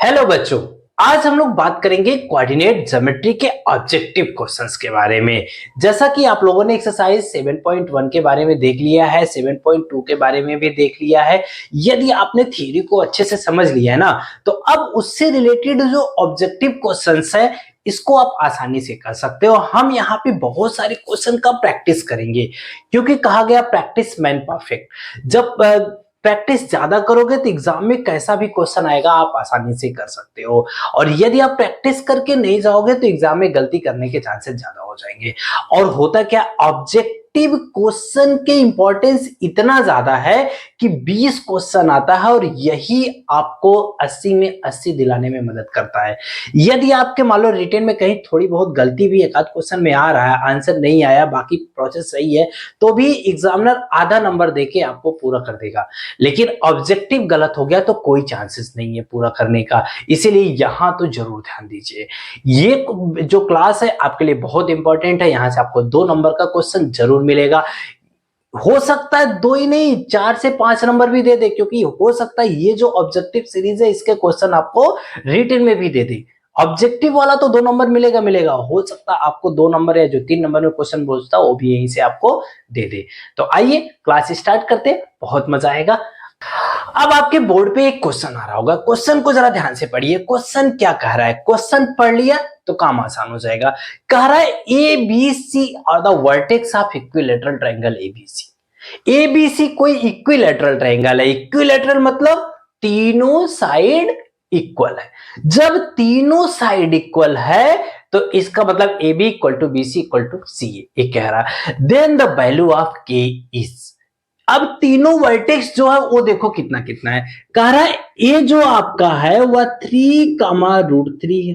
Hello बच्चों। आज हम लोग बात करेंगे कोऑर्डिनेट ज्योमेट्री के ऑब्जेक्टिव क्वेश्चंस के बारे में। जैसा कि आप लोगों ने एक्सरसाइज 7.1 के बारे में देख लिया है, 7.2 के बारे में भी देख लिया है। यदि आपने थ्योरी को अच्छे से समझ लिया है ना, तो अब उससे रिलेटेड जो ऑब्जेक्टिव क्वेश्चंस है इसको आप आसानी से कर सकते हो। हम यहाँ पे बहुत सारे क्वेश्चन का प्रैक्टिस करेंगे, क्योंकि कहा गया प्रैक्टिस मैन परफेक्ट। जब प्रैक्टिस ज्यादा करोगे तो एग्जाम में कैसा भी क्वेश्चन आएगा आप आसानी से कर सकते हो। और यदि आप प्रैक्टिस करके नहीं जाओगे तो एग्जाम में गलती करने के चांसेस ज्यादा हो जाएंगे। और होता क्या, ऑब्जेक्टिव क्वेश्चन के इंपॉर्टेंस इतना ज्यादा है कि 20 क्वेश्चन आता है और यही आपको 80 में 80 दिलाने में मदद करता है। यदि आपके मान लो रिटन में कहीं थोड़ी बहुत गलती भी एक आध क्वेश्चन में आ रहा है, आंसर नहीं आया, बाकी प्रोसेस सही है, तो भी एग्जामिनर आधा नंबर देके आपको पूरा कर देगा। लेकिन ऑब्जेक्टिव गलत हो गया तो कोई चांसेस नहीं है पूरा करने का। इसीलिए यहां तो जरूर ध्यान दीजिए। ये जो क्लास है आपके लिए बहुत इंपॉर्टेंट है। यहां से आपको 2 नंबर का क्वेश्चन जरूर मिलेगा। हो सकता है 2 ही नहीं, 4 से 5 नंबर भी दे दे, क्योंकि हो सकता है ये जो ऑब्जेक्टिव सीरीज है इसके क्वेश्चन आपको रिटन में भी दे दे। ऑब्जेक्टिव वाला तो 2 नंबर मिलेगा मिलेगा, हो सकता है आपको 2 नंबर या जो 3 नंबर में क्वेश्चन पूछता है वो भी यहीं से आपको दे दे। तो आइए क्लास स्टार्ट करते, बहुत मजा आएगा। अब आपके बोर्ड पे एक क्वेश्चन आ रहा होगा, क्वेश्चन को जरा ध्यान से पढ़िए। क्वेश्चन क्या कह रहा है, क्वेश्चन पढ़ लिया तो काम आसान हो जाएगा। कह रहा है A B C are the vertex of equilateral triangle ABC. ABC कोई इक्विलैटरल ट्रायंगल है। इक्विलैटरल मतलब तीनों साइड इक्वल है। जब तीनों साइड इक्वल है तो इसका मतलब A B equal to B C equal to C A कह रहा है। Then the value of K is. अब तीनों वर्टेक्स जो है वो देखो कितना कितना है। कह रहा है ए जो आपका है वह 3,√3 है।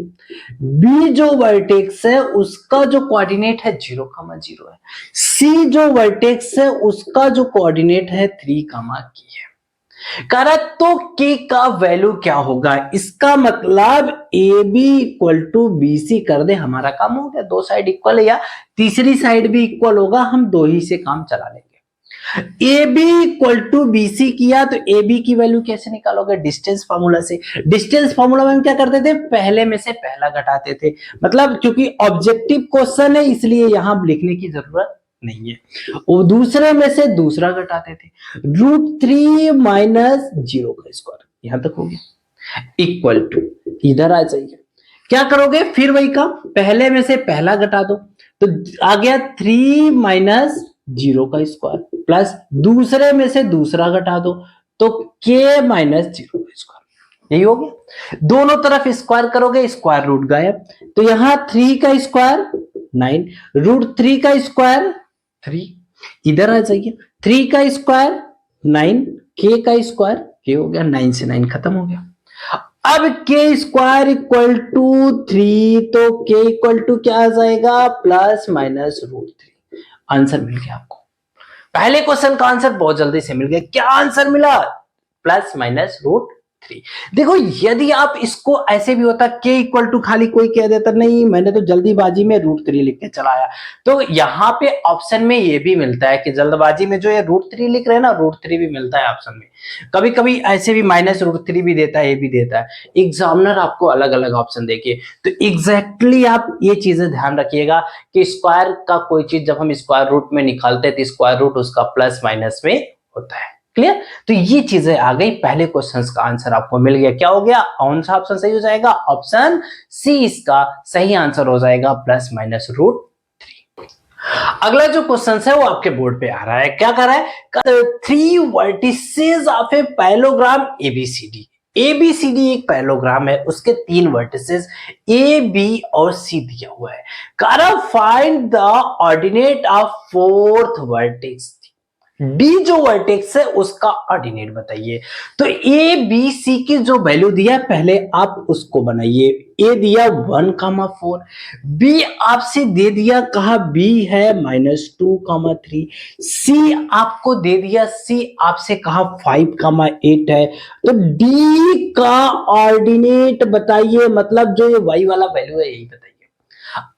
बी जो वर्टेक्स है उसका जो कोऑर्डिनेट है 0,0 है। सी जो वर्टेक्स है उसका जो कोऑर्डिनेट है 3, है। कह रहा है तो के का वैल्यू क्या होगा। इसका मतलब A B equal to B C कर दे, हमारा काम हो गया। दो साइड इक्वल है या तीसरी साइड भी इक्वल होगा, हम दो ही से काम चला लेंगे। A B equal to B C किया तो ए बी की वैल्यू कैसे निकालोगे, डिस्टेंस फार्मूला से। डिस्टेंस फार्मूला में हम क्या करते थे, पहले में से पहला घटाते थे। मतलब क्योंकि ऑब्जेक्टिव क्वेश्चन है इसलिए यहां लिखने की जरूरत नहीं है। वो दूसरे में से दूसरा घटाते थे। √3 माइनस 0 का स्क्वायर, यहां तक हो गया, इक्वल टू, इधर आ जाइए। क्या करोगे, फिर वही काम, पहले में से पहला घटा दो तो आ गया 3 माइनस 0 का स्क्वायर, प्लस दूसरे में से दूसरा घटा दो तो के माइनस 0 का स्क्वायर, यही हो गया। दोनों तरफ स्क्वायर करोगे, स्क्वायर रूट गायब, तो यहां 3 का स्क्वायर 9, √3 का स्क्वायर 3, इधर आ जाइए। 3 का स्क्वायर 9, के का स्क्वायर के हो गया, 9 से 9 खत्म हो गया। अब के स्क्वायर इक्वल टू 3, तो के इक्वल टू क्या आ जाएगा, प्लस माइनस √3। आंसर मिल गया आपको। पहले क्वेश्चन का आंसर बहुत जल्दी से मिल गया। क्या आंसर मिला, प्लस माइनस √3। देखो यदि आप इसको ऐसे भी होता के इक्वल टू खाली कोई कह देता, नहीं मैंने तो जल्दीबाजी में √3 लिख के चलाया, तो यहाँ पे ऑप्शन में ये भी मिलता है कि जल्दबाजी में जो है √3 लिख रहे हैं ना, √3 भी मिलता है ऑप्शन में। कभी कभी ऐसे भी माइनस √3 भी देता है, ये भी देता है। एग्जामिनर आपको अलग अलग ऑप्शन देके, तो एग्जैक्टली आप ये चीजें ध्यान रखिएगा कि स्क्वायर का कोई चीज जब हम स्क्वायर रूट में निकालते हैं तो स्क्वायर रूट उसका प्लस माइनस में होता है। क्लियर, तो ये चीजें आ गई। पहले क्वेश्चन का आंसर आपको मिल गया। क्या हो गया, कौन सा ऑप्शन सही हो जाएगा, ऑप्शन सी इसका सही आंसर हो जाएगा, प्लस माइनस √3। अगला जो क्वेश्चन है वो आपके बोर्ड पे आ रहा है। क्या कर रहा है, 3 vertices of a parallelogram ABCD. ABCD एक पैरेललोग्राम है, उसके 3 वर्टिसेस ए बी और सी दिया हुआ है। कह find the ordinate of 4th vertex. D जो वर्टेक्स है उसका ऑर्डिनेट बताइए। तो ए बी सी की जो वैल्यू दिया है पहले आप उसको बनाइए। ए दिया 1,4, बी आपसे दे दिया, कहा बी है -2,3, सी आपको दे दिया, सी आपसे कहा 5,8 है। तो डी का ऑर्डिनेट बताइए, मतलब जो ये वाई वाला वैल्यू है यही बताइए।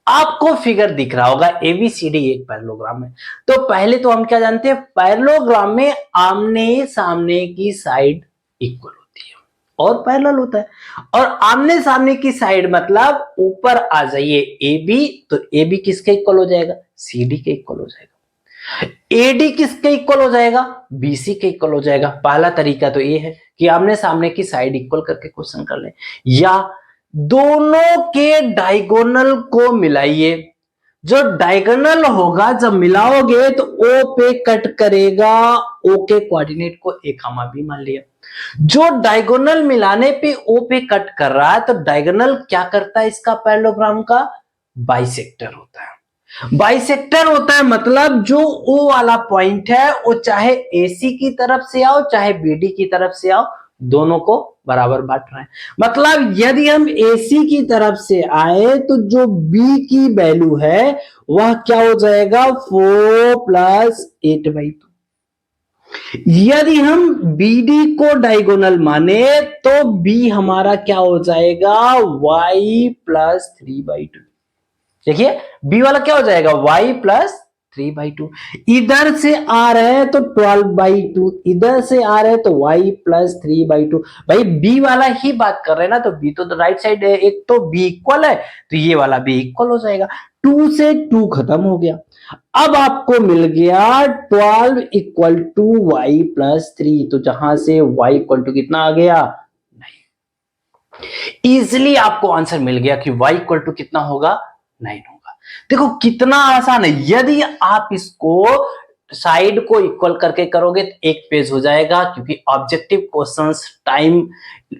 आपको फिगर दिख रहा होगा, एबीसीडी एक पैरेललोग्राम है। तो पहले तो हम क्या जानते हैं, पैरेललोग्राम में आमने सामने की साइड इक्वल होती है। और पैरेलल होता है। और आमने सामने की साइड मतलब ऊपर आ जाइए ए बी, तो ए बी किसके इक्वल हो जाएगा? सी डी के इक्वल हो जाएगा। ए डी किसके इक्वल हो जाएगा? बी सी के इक्वल हो जाएगा। पहला तरीका तो ये है कि आमने सामने की साइड इक्वल करके क्वेश्चन कर ले, या दोनों के डायगोनल को मिलाइए। जो डायगोनल होगा जब मिलाओगे तो ओ पे कट करेगा, ओ के कोऑर्डिनेट को ए कामा बी मान लिया। जो डायगोनल मिलाने पे ओ पे कट कर रहा है, तो डायगोनल क्या करता है इसका? पैरेललोग्राम का बाइसेक्टर होता है। बाइसेक्टर होता है मतलब जो ओ वाला पॉइंट है वो चाहे एसी की तरफ से आओ चाहे बीडी की तरफ से आओ, दोनों को बराबर बांट रहा है। मतलब यदि हम AC की तरफ से आए तो जो B की वैल्यू है वह क्या हो जाएगा? 4 प्लस 8/2। यदि हम BD को डायगोनल माने तो B हमारा क्या हो जाएगा? Y plus 3/2। देखिए B वाला क्या हो जाएगा? Y plus 3/2। इधर से आ रहे हैं तो 12/2, इधर से आ रहे हैं तो y प्लस 3/2। भाई B वाला ही बात कर रहे हैं ना, तो B तो राइट साइड है, एक तो B इक्वल है तो ये वाला B इक्वल हो जाएगा। 2 से 2 खत्म हो गया। अब आपको मिल गया 12 इक्वल टू y प्लस 3, तो जहां से y इक्वल टू कितना आ गया? नहीं। इजिली आपको आंसर मिल गया कि y इक्वल टू कितना होगा? 9 होगा। देखो कितना आसान है। यदि आप इसको साइड को इक्वल करके करोगे तो एक पेज हो जाएगा, क्योंकि ऑब्जेक्टिव क्वेश्चंस टाइम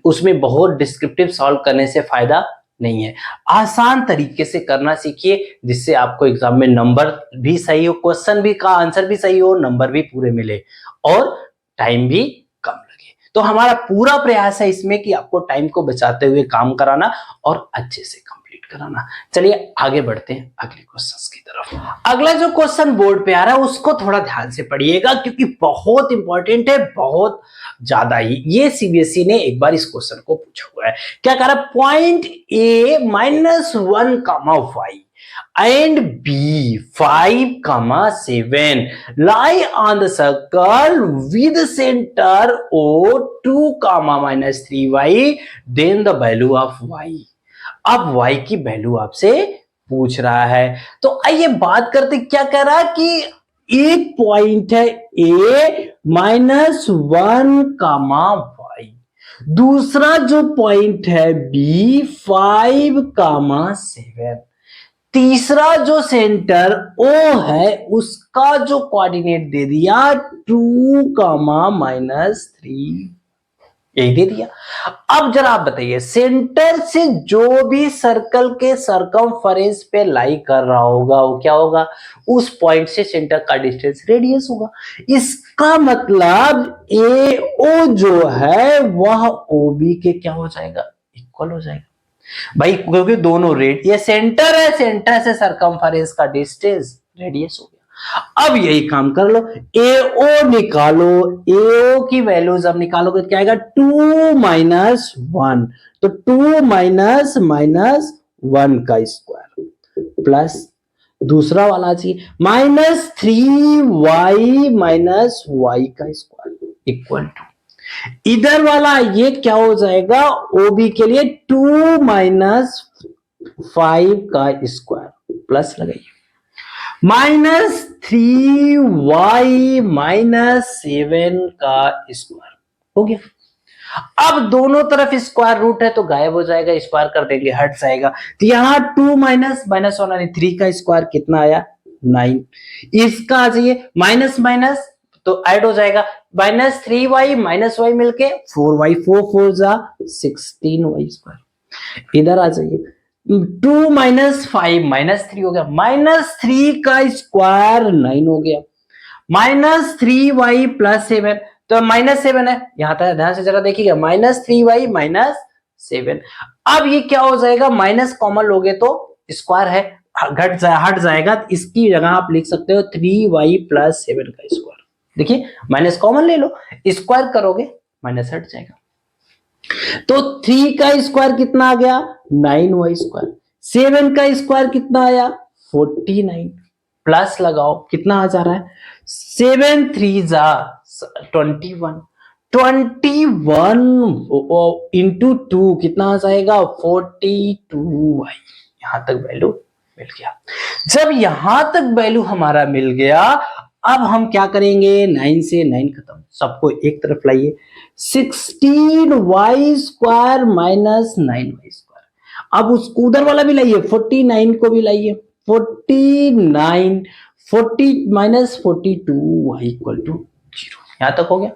उसमें बहुत डिस्क्रिप्टिव सॉल्व करने से फायदा नहीं है। आसान तरीके से करना सीखिए, जिससे आपको एग्जाम में नंबर भी सही हो, क्वेश्चन भी का आंसर भी सही हो, नंबर भी पूरे मिले और टाइम भी कम लगे। तो हमारा पूरा प्रयास है इसमें कि आपको टाइम को बचाते हुए काम कराना और अच्छे से कंप्लीट कराना। चलिए आगे बढ़ते हैं अगले क्वेश्चंस की तरफ। अगला जो क्वेश्चन बोर्ड पे आ रहा है उसको थोड़ा ध्यान से पढ़िएगा, क्योंकि बहुत इंपॉर्टेंट है, बहुत ज्यादा ही। ये सीबीएसई ने एक बार इस क्वेश्चन को पूछा हुआ है। क्या कह रहा है? Point A -1 comma Y and B 5, 7 lie on the circle with center O 2, -3y, then the value of y। अब y की वैल्यू आपसे पूछ रहा है, तो आइए बात करते क्या कह रहा है कि एक पॉइंट है a -1 कामा y, दूसरा जो पॉइंट है b 5, 7, तीसरा जो सेंटर O है उसका जो कोऑर्डिनेट दे दिया 2, -3, यही दे दिया। अब जरा आप बताइए, सेंटर से जो भी सर्कल के सरकमफेरेंस पे लाई कर रहा होगा वो क्या होगा? उस पॉइंट से सेंटर का डिस्टेंस रेडियस होगा। इसका मतलब AO जो है वह OB के क्या हो जाएगा? इक्वल हो जाएगा भाई, क्योंकि दोनों रेड, ये सेंटर है, सेंटर से सरकमफेरेंस का डिस्टेंस रेडियस हो गया। अब यही काम कर लो, AO निकालो, AO की वैल्यू जब निकालोगे तो क्या आएगा? 2 -1, तो 2 -1 का स्क्वायर प्लस दूसरा वाला चाहिए -3y -y का स्क्वायर इक्वल टू, इधर वाला ये क्या हो जाएगा? OB के लिए 2 -5 का स्क्वायर प्लस लगाइए -3y -7 का स्क्वायर हो गया। अब दोनों तरफ स्क्वायर रूट है तो गायब हो जाएगा, स्क्वायर कर देंगे हट जाएगा। तो यहां 2 -1 का स्क्वायर कितना आया? 9। इसका आ जाइए माइनस माइनस तो ऐड हो जाएगा, -3y -y मिलके 4y, 4 4 जा 16y स्क्वायर। इधर आ जाइए 2 -5 -3 हो गया, -3 का स्क्वायर 9 हो गया, -3y +7, तो -7 है, यहां तक ध्यान से जरा देखिएगा, -3y -7। अब ये क्या हो जाएगा? माइनस कॉमन लोगे तो स्क्वायर है हट जाएगा, इसकी जगह आप लिख सकते हो 3y +7 का स्क्वायर। देखिए माइनस कॉमन ले लो, स्क्वायर करोगे माइनस हट जाएगा, तो 3 का स्क्वायर कितना आ गया? 9y square. 7 का स्क्वायर कितना आया? 49। प्लस लगाओ कितना आ जा रहा है? 7 3 जा 21, 21 इंटू 2 कितना आ जाएगा 42y। यहां तक वैल्यू मिल गया। जब यहां तक वैल्यू हमारा मिल गया, अब हम क्या करेंगे, 9 से 9 खत्म, सबको एक तरफ लाइए, 16y square minus 9y square. अब उसको उधर वाला भी लाइए, 49 को भी लाइए, 49 40 माइनस 42y इक्वल टू 0। यहां तक हो गया।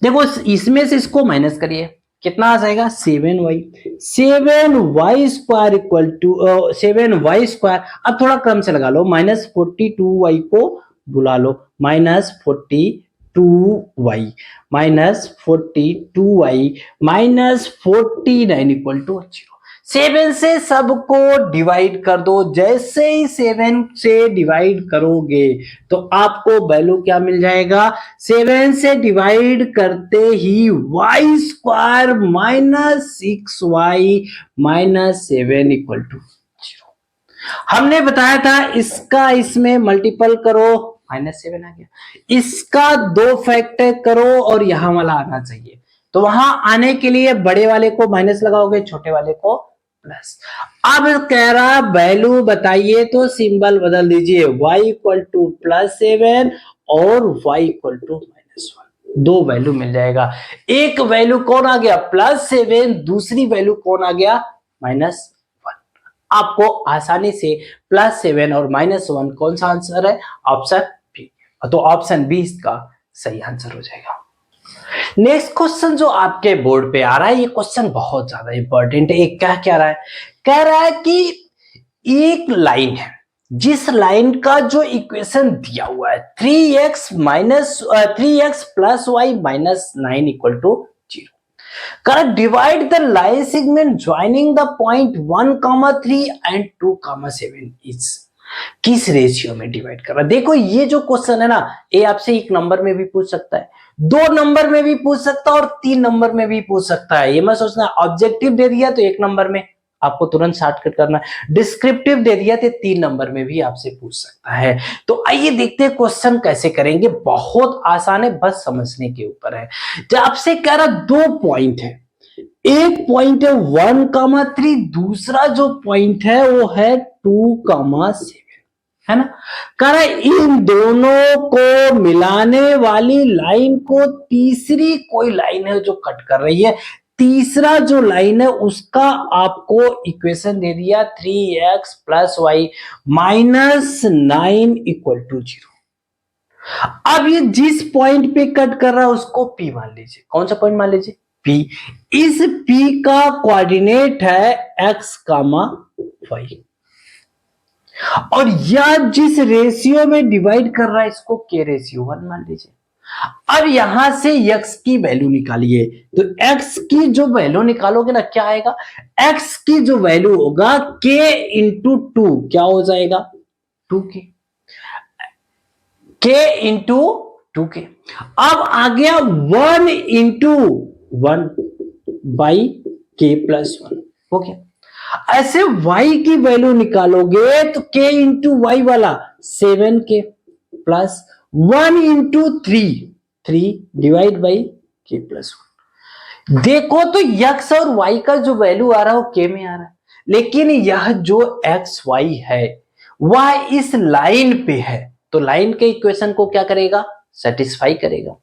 देखो इसमें से इसको माइनस करिए, कितना आ जाएगा 7y। 7y square equal to 7y square. अब थोड़ा क्रम से लगा लो, माइनस 42y को बुला लो, minus 42y minus 42y minus 49 equal to 0। 7 से सबको डिवाइड कर दो, जैसे ही 7 से डिवाइड करोगे तो आपको वैल्यू क्या मिल जाएगा, 7 से डिवाइड करते ही y square minus 6y minus 7 equal to 0। हमने बताया था इसका इसमें मल्टीपल करो, माइनस 7 आ गया, इसका 2 फैक्टर करो और यहां वाला आना चाहिए, तो वहां आने के लिए बड़े वाले को माइनस लगाओगे, छोटे वाले को प्लस। अब कह रहा वैल्यू बताइए, तो सिंबल बदल दीजिए, y इक्वल टू प्लस 7 और y equal to minus 1। 2 value मिल जाएगा। एक वैल्यू कौन आ गया प्लस 7, दूसरी वैल्यू कौन आ गया माइनस 1। आपको आसानी से प्लस 7 और माइनस 1 कौन सा आंसर है, ऑप्शन बी, तो ऑप्शन बी इसका सही आंसर हो जाएगा। नेक्स्ट क्वेश्चन जो आपके बोर्ड पे आ रहा है, ये क्वेश्चन बहुत ज्यादा इंपॉर्टेंट है। एक क्या रहा है, कह रहा है कि एक लाइन है, जिस लाइन का जो इक्वेशन दिया हुआ है 3x plus Y minus 9 equal to 0। Correct, divide the line segment joining the point 1,3 and 2,7 is. किस रेशियो में डिवाइड कर रहा है। देखो ये जो क्वेश्चन है ना, ये आपसे 1 नंबर में भी पूछ सकता है, 2 नंबर में भी पूछ सकता है और 3 नंबर में भी पूछ सकता है। ये मत सोचना ऑब्जेक्टिव दे दिया तो 1 नंबर में आपको तुरंत शॉर्टकट करना है, डिस्क्रिप्टिव दे दिया तो 3 नंबर में भी आपसे पूछ सकता है। तो आइए देखते हैं क्वेश्चन कैसे करेंगे। बहुत आसान है, बस समझने के ऊपर है। जब आपसे कह रहा 2 पॉइंट है, एक पॉइंट है 1,3, दूसरा जो पॉइंट है वो है 2,7, है ना। कह रहा इन दोनों को मिलाने वाली लाइन को तीसरी कोई लाइन है जो कट कर रही है, तीसरा जो लाइन है उसका आपको इक्वेशन दे दिया 3x plus Y minus 9 equal to 0। अब ये जिस पॉइंट पे कट कर रहा है उसको P मान लीजिए। कौन सा पॉइंट मान लीजिए, P। इस P का कोऑर्डिनेट है x, y, और यह जिस रेशियो में डिवाइड कर रहा है इसको K रेशियो 1 मान लीजिए। अब यहां से x की वैल्यू निकालिए, तो x की जो वैल्यू निकालोगे ना, क्या आएगा, x की जो वैल्यू होगा k इंटू 2, क्या हो जाएगा 2k, k इंटू 2k। अब आ गया 1 इंटू 1 बाई k प्लस 1, हो गया। ऐसे y की वैल्यू निकालोगे तो k इंटू वाई वाला 7k plus 1 into 3 divide by k plus 1। देखो तो x और y का जो वैल्यू आ रहा है वो k में आ रहा है, लेकिन यह जो x y है वह इस लाइन पे है, तो लाइन के इक्वेशन को क्या करेगा, सेटिस्फाई करेगा।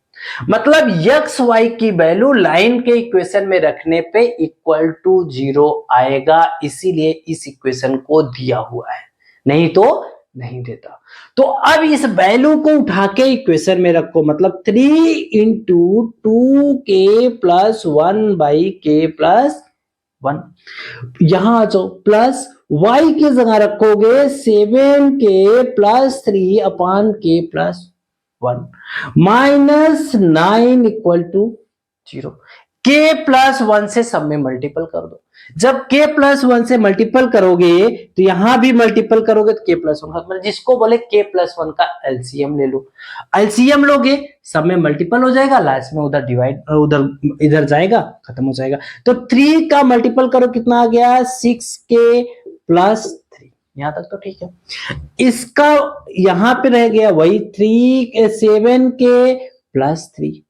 मतलब x y की वैल्यू लाइन के इक्वेशन में रखने पे इक्वल टू 0 आएगा, इसीलिए इस इक्वेशन को दिया हुआ है, नहीं तो नहीं देता। तो अब इस वैल्यू को उठा के इक्वेशन में रखो, मतलब 3 into 2k plus 1 by k plus 1। यहां आ जाओ, प्लस y की जगह रखोगे 7k plus 3 upon k plus 1 minus 9 equal to 0। k plus 1 से सब में मल्टीपल कर दो। जब k प्लस 1 से मल्टीपल करोगे तो यहां भी मल्टीपल करोगे तो k प्लस 1 मतलब जिसको बोले k प्लस 1 का एलसीएम ले लो। एलसीएम लोगे सब में मल्टीपल हो जाएगा, लास्ट में उधर डिवाइड उधर इधर जाएगा, खत्म हो जाएगा। तो 3 का मल्टीपल करो, कितना आ गया 6k प्लस 3। यहां तक तो ठीक है। इसका यहां पे रह गया वही 7k प्लस 3,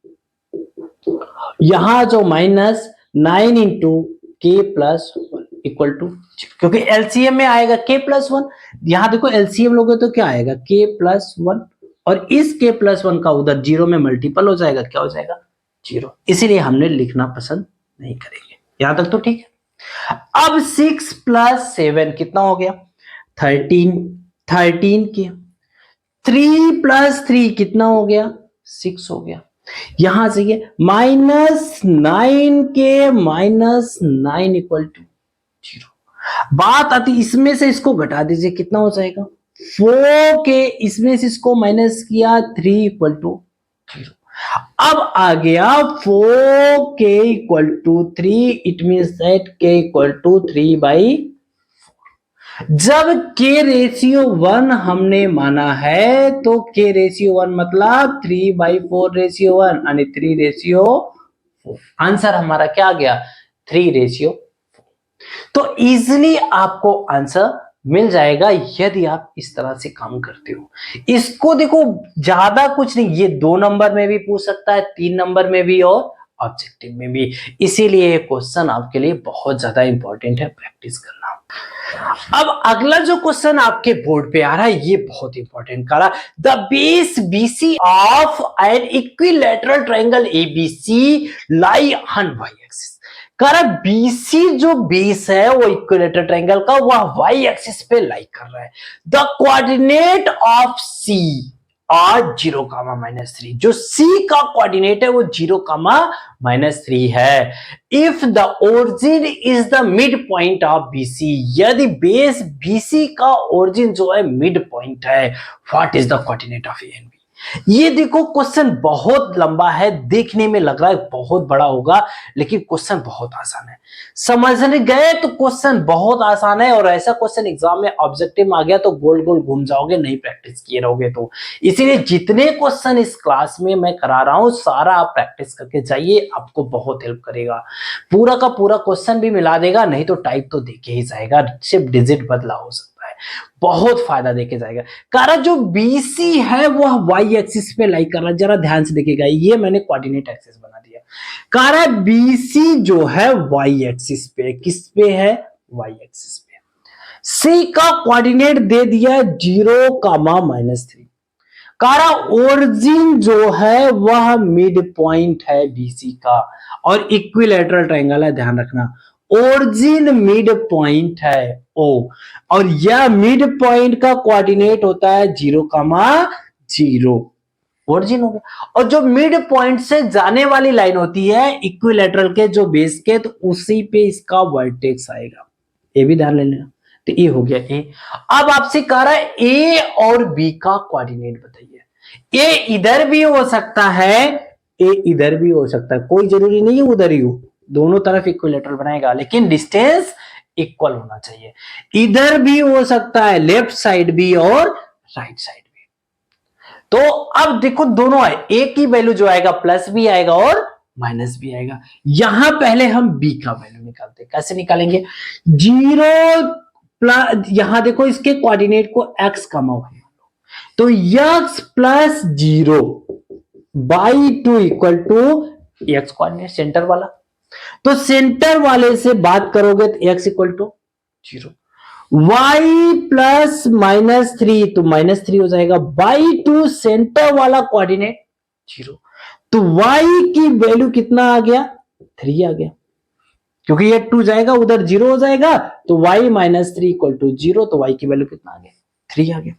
यहां जो -9 इंटू के प्लस वन इक्वल टू, क्योंकि एलसीएम में आएगा के प्लस वन, यहां देखो एलसीएम लोगे तो क्या आएगा के प्लस वन, और इस के प्लस वन का उधर जीरो में मल्टीपल हो जाएगा, क्या हो जाएगा जीरो, इसीलिए हमने लिखना पसंद नहीं करेंगे। यहां तक तो ठीक है। अब 6 प्लस 7 कितना हो गया 13, 13 के 3 प्लस 3 कितना हो गया 6 हो गया। यहां से ये -9 के -9 इक्वल टू जीरो। बात आती इसमें से इसको घटा दीजिए, कितना हो जाएगा 4 के, इसमें से इसको माइनस किया 3 इक्वल टू जीरो। अब आ गया 4 K equal to 3, it means that K equal to 3/4। जब के रेशियो 1 हमने माना है तो के रेशियो 1 मतलब 3/4 रेशियो 1 यानी 3 रेशियो 4। आंसर हमारा क्या आ गया 3 रेशियो 4। तो इजिली आपको आंसर मिल जाएगा यदि आप इस तरह से काम करते हो। इसको देखो ज्यादा कुछ नहीं, ये 2 नंबर में भी पूछ सकता है, 3 नंबर में भी और ऑब्जेक्टिव में भी, इसीलिए ये क्वेश्चन आपके लिए बहुत ज्यादा इंपॉर्टेंट है प्रैक्टिस करना। अब अगला जो क्वेश्चन आपके बोर्ड पे आ रहा है ये बहुत इंपॉर्टेंट कह रहा, the base BC of an equilateral triangle ABC lie on Y axis. कह रहा BC जो बेस है वो इक्विलैटरल ट्रायंगल का वह वाई एक्सिस पे लाई कर रहा है। द कोऑर्डिनेट ऑफ C और 0, -3, जो C का कोऑर्डिनेट है वो 0, -3 है। If the origin is the mid point of BC, यदि बेस BC का ओरिजिन जो है मिड पॉइंट है, what is the coordinate of A and B। ये देखो क्वेश्चन बहुत लंबा है, देखने में लग रहा है बहुत बड़ा होगा, लेकिन क्वेश्चन बहुत आसान है। समझने गए तो क्वेश्चन बहुत आसान है, और ऐसा क्वेश्चन एग्जाम में ऑब्जेक्टिव में आ गया तो गोल गोल घूम जाओगे, नहीं प्रैक्टिस किए रहोगे तो। इसीलिए जितने क्वेश्चन इस क्लास में मैं करा रहा हूं सारा आप प्रैक्टिस करके जाइए, आपको बहुत हेल्प करेगा। पूरा का पूरा क्वेश्चन भी मिला देगा, नहीं तो टाइप तो देके ही जाएगा, सिर्फ डिजिट बदला हो सकता है, बहुत फायदा देके जाएगा। कारण जो BC है वह वाई एक्सिस पे लाई कर रहा है, जरा ध्यान से देखिएगा, ये मैंने कोऑर्डिनेट एक्सिस बना दिया। कारण BC जो है वाई एक्सिस पे, किस पे है वाई एक्सिस पे। C का कोऑर्डिनेट दे दिया 0, -3। कारा ओरिजिन जो है वह मिड पॉइंट है BC का, और इक्विलैटरल ट्रायंगल है, ध्यान रखना ओरिजिन मिड पॉइंट है O, और यह मिड पॉइंट का कोऑर्डिनेट होता है 0, ओरिजिन हो गया। और जो मिड पॉइंट से जाने वाली लाइन होती है इक्विलैटरल के जो बेस के, तो उसी पे इसका वर्टेक्स आएगा, ये भी ध्यान लेना। तो ये हो गया ए। अब आपसे कह रहा है A और B का कोऑर्डिनेट बताइए। A इधर भी हो सकता है, A इधर भी हो सकता है, कोई जरूरी नहीं है उधर ही हो, दोनों तरफ इक्विलैटरल बनाएगा, लेकिन डिस्टेंस इक्वल होना चाहिए। इधर भी हो सकता है, लेफ्ट साइड भी और राइट साइड भी। तो अब देखो दोनों है, A की वैल्यू जो आएगा प्लस भी आएगा और माइनस भी आएगा। यहां पहले हम B का वैल्यू निकालते हैं, कैसे निकालेंगे 0 यहां देखो इसके कोऑर्डिनेट को x का मान, तो x plus 0/2 equal to x coordinate center वाला, तो सेंटर वाले से बात करोगे तो x equal to 0, y plus -3 तो -3 हो जाएगा, बाई 2 सेंटर वाला कोऑर्डिनेट 0, तो y की वैल्यू कितना आ गया 3 आ गया, क्योंकि ये 2 जाएगा उधर 0 हो जाएगा, तो y -3 इक्वल टू 0, तो y की वैल्यू कितना आ गया 3 आ गया।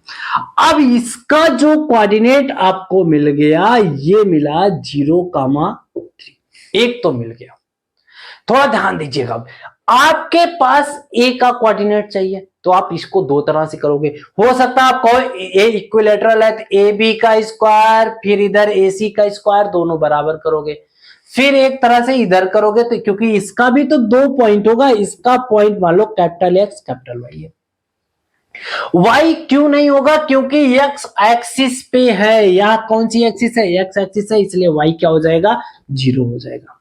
अब इसका जो कोऑर्डिनेट आपको मिल गया ये मिला 0,3, एक तो मिल गया। थोड़ा ध्यान दीजिएगा, आपके पास A का कोऑर्डिनेट चाहिए तो आप इसको दो तरह से करोगे। हो सकता है आप कहो A इक्विलैटरल है तो AB का स्क्वायर, फिर इधर AC का स्क्वायर, दोनों बराबर करोगे। फिर एक तरह से इधर करोगे, तो क्योंकि इसका भी तो 2 पॉइंट होगा, इसका पॉइंट मान लो कैपिटल X कैपिटल Y है। Y क्यों नहीं होगा, क्योंकि X एक्सिस पे है, यह कौन सी एक्सिस है X एक्सिस है, इसलिए Y क्या हो जाएगा 0 हो जाएगा।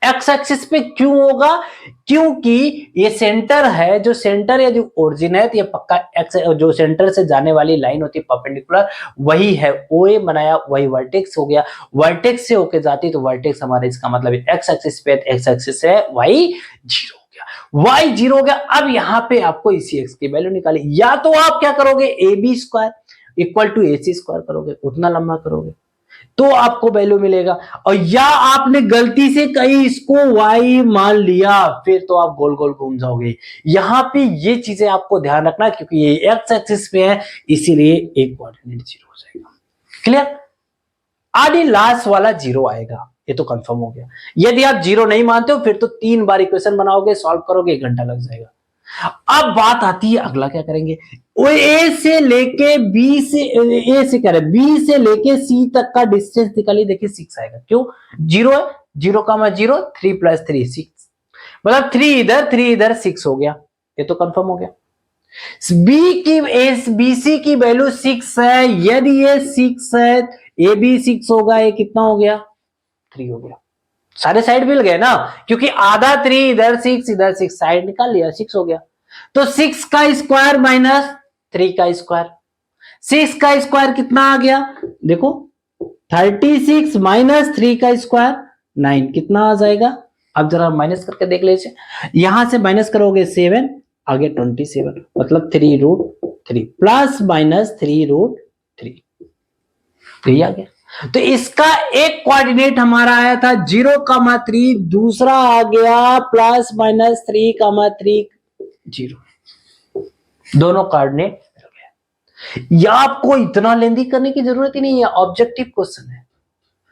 एक्स एक्सिस पे क्यों होगा? क्योंकि ये सेंटर है, जो सेंटर या जो ओरिजिन है, तो ये पक्का एक्स, जो सेंटर से जाने वाली लाइन होती है परपेंडिकुलर, वही है OA बनाया, वही वर्टेक्स हो गया। वर्टेक्स से होके जाती तो वर्टेक्स हमारा, इसका मतलब एक्स एक्सिस पे, एक्स एक्सिस है y 0 हो गया, y 0 हो गया। अब यहाँ पे आपको इसी x की वैल्यू निकाली, या तो आप क्या करोगे, AB square equal to AC square करोगे, उतना लंबा करोगे तो आपको वैल्यू मिलेगा। और या आपने गलती से कहीं इसको y मान लिया, फिर तो आप गोल गोल घूम जाओगे। यहां पे ये चीजें आपको ध्यान रखना, क्योंकि ये एक्स एक्सिस पे है, इसीलिए एक कोऑर्डिनेट 0 हो जाएगा। क्लियर? आगे लास्ट वाला 0 आएगा, ये तो कंफर्म हो गया। यदि आप 0 नहीं मानते हो, फिर तो 3 बार इक्वेशन बनाओगे, सॉल्व करोगे, 1 घंटा लग जाएगा। अब बात आती है, अगला क्या करेंगे, वो ए से लेके बी से, ए से कह रहे बी से लेके सी तक का डिस्टेंस निकालिए, देखिए 6 आएगा। क्यों? 0 है, 0 का 0, 3 + 3 6, मतलब 3 इधर 6 हो गया, ये तो कंफर्म हो गया। BC की वैल्यू 6 है, यदि ये 6 है, ए बी 6 होगा, ये कितना हो गया, 3 हो गया। सारे साइड मिल गए ना, क्योंकि आधा 3 इधर 6 इधर 6, साइड निकाल लिया, 6 हो गया। तो 6 का स्क्वायर माइनस 3 का स्क्वायर, 6 का स्क्वायर कितना आ गया, देखो 36 माइनस 3 का स्क्वायर 9, कितना आ जाएगा? अब जरा माइनस करके देख लीजिए, यहां से माइनस करोगे 7, आगे 27, मतलब 3√3 प्लस माइनस 3√3, तो ये आ गया। तो इसका एक कोऑर्डिनेट हमारा आया था 0,3, दूसरा आ गया प्लस माइनस 3,3 0, दोनों कोऑर्डिनेट मिल गए। या आपको इतना लेंदी करने की जरूरत ही नहीं है, ऑब्जेक्टिव क्वेश्चन है,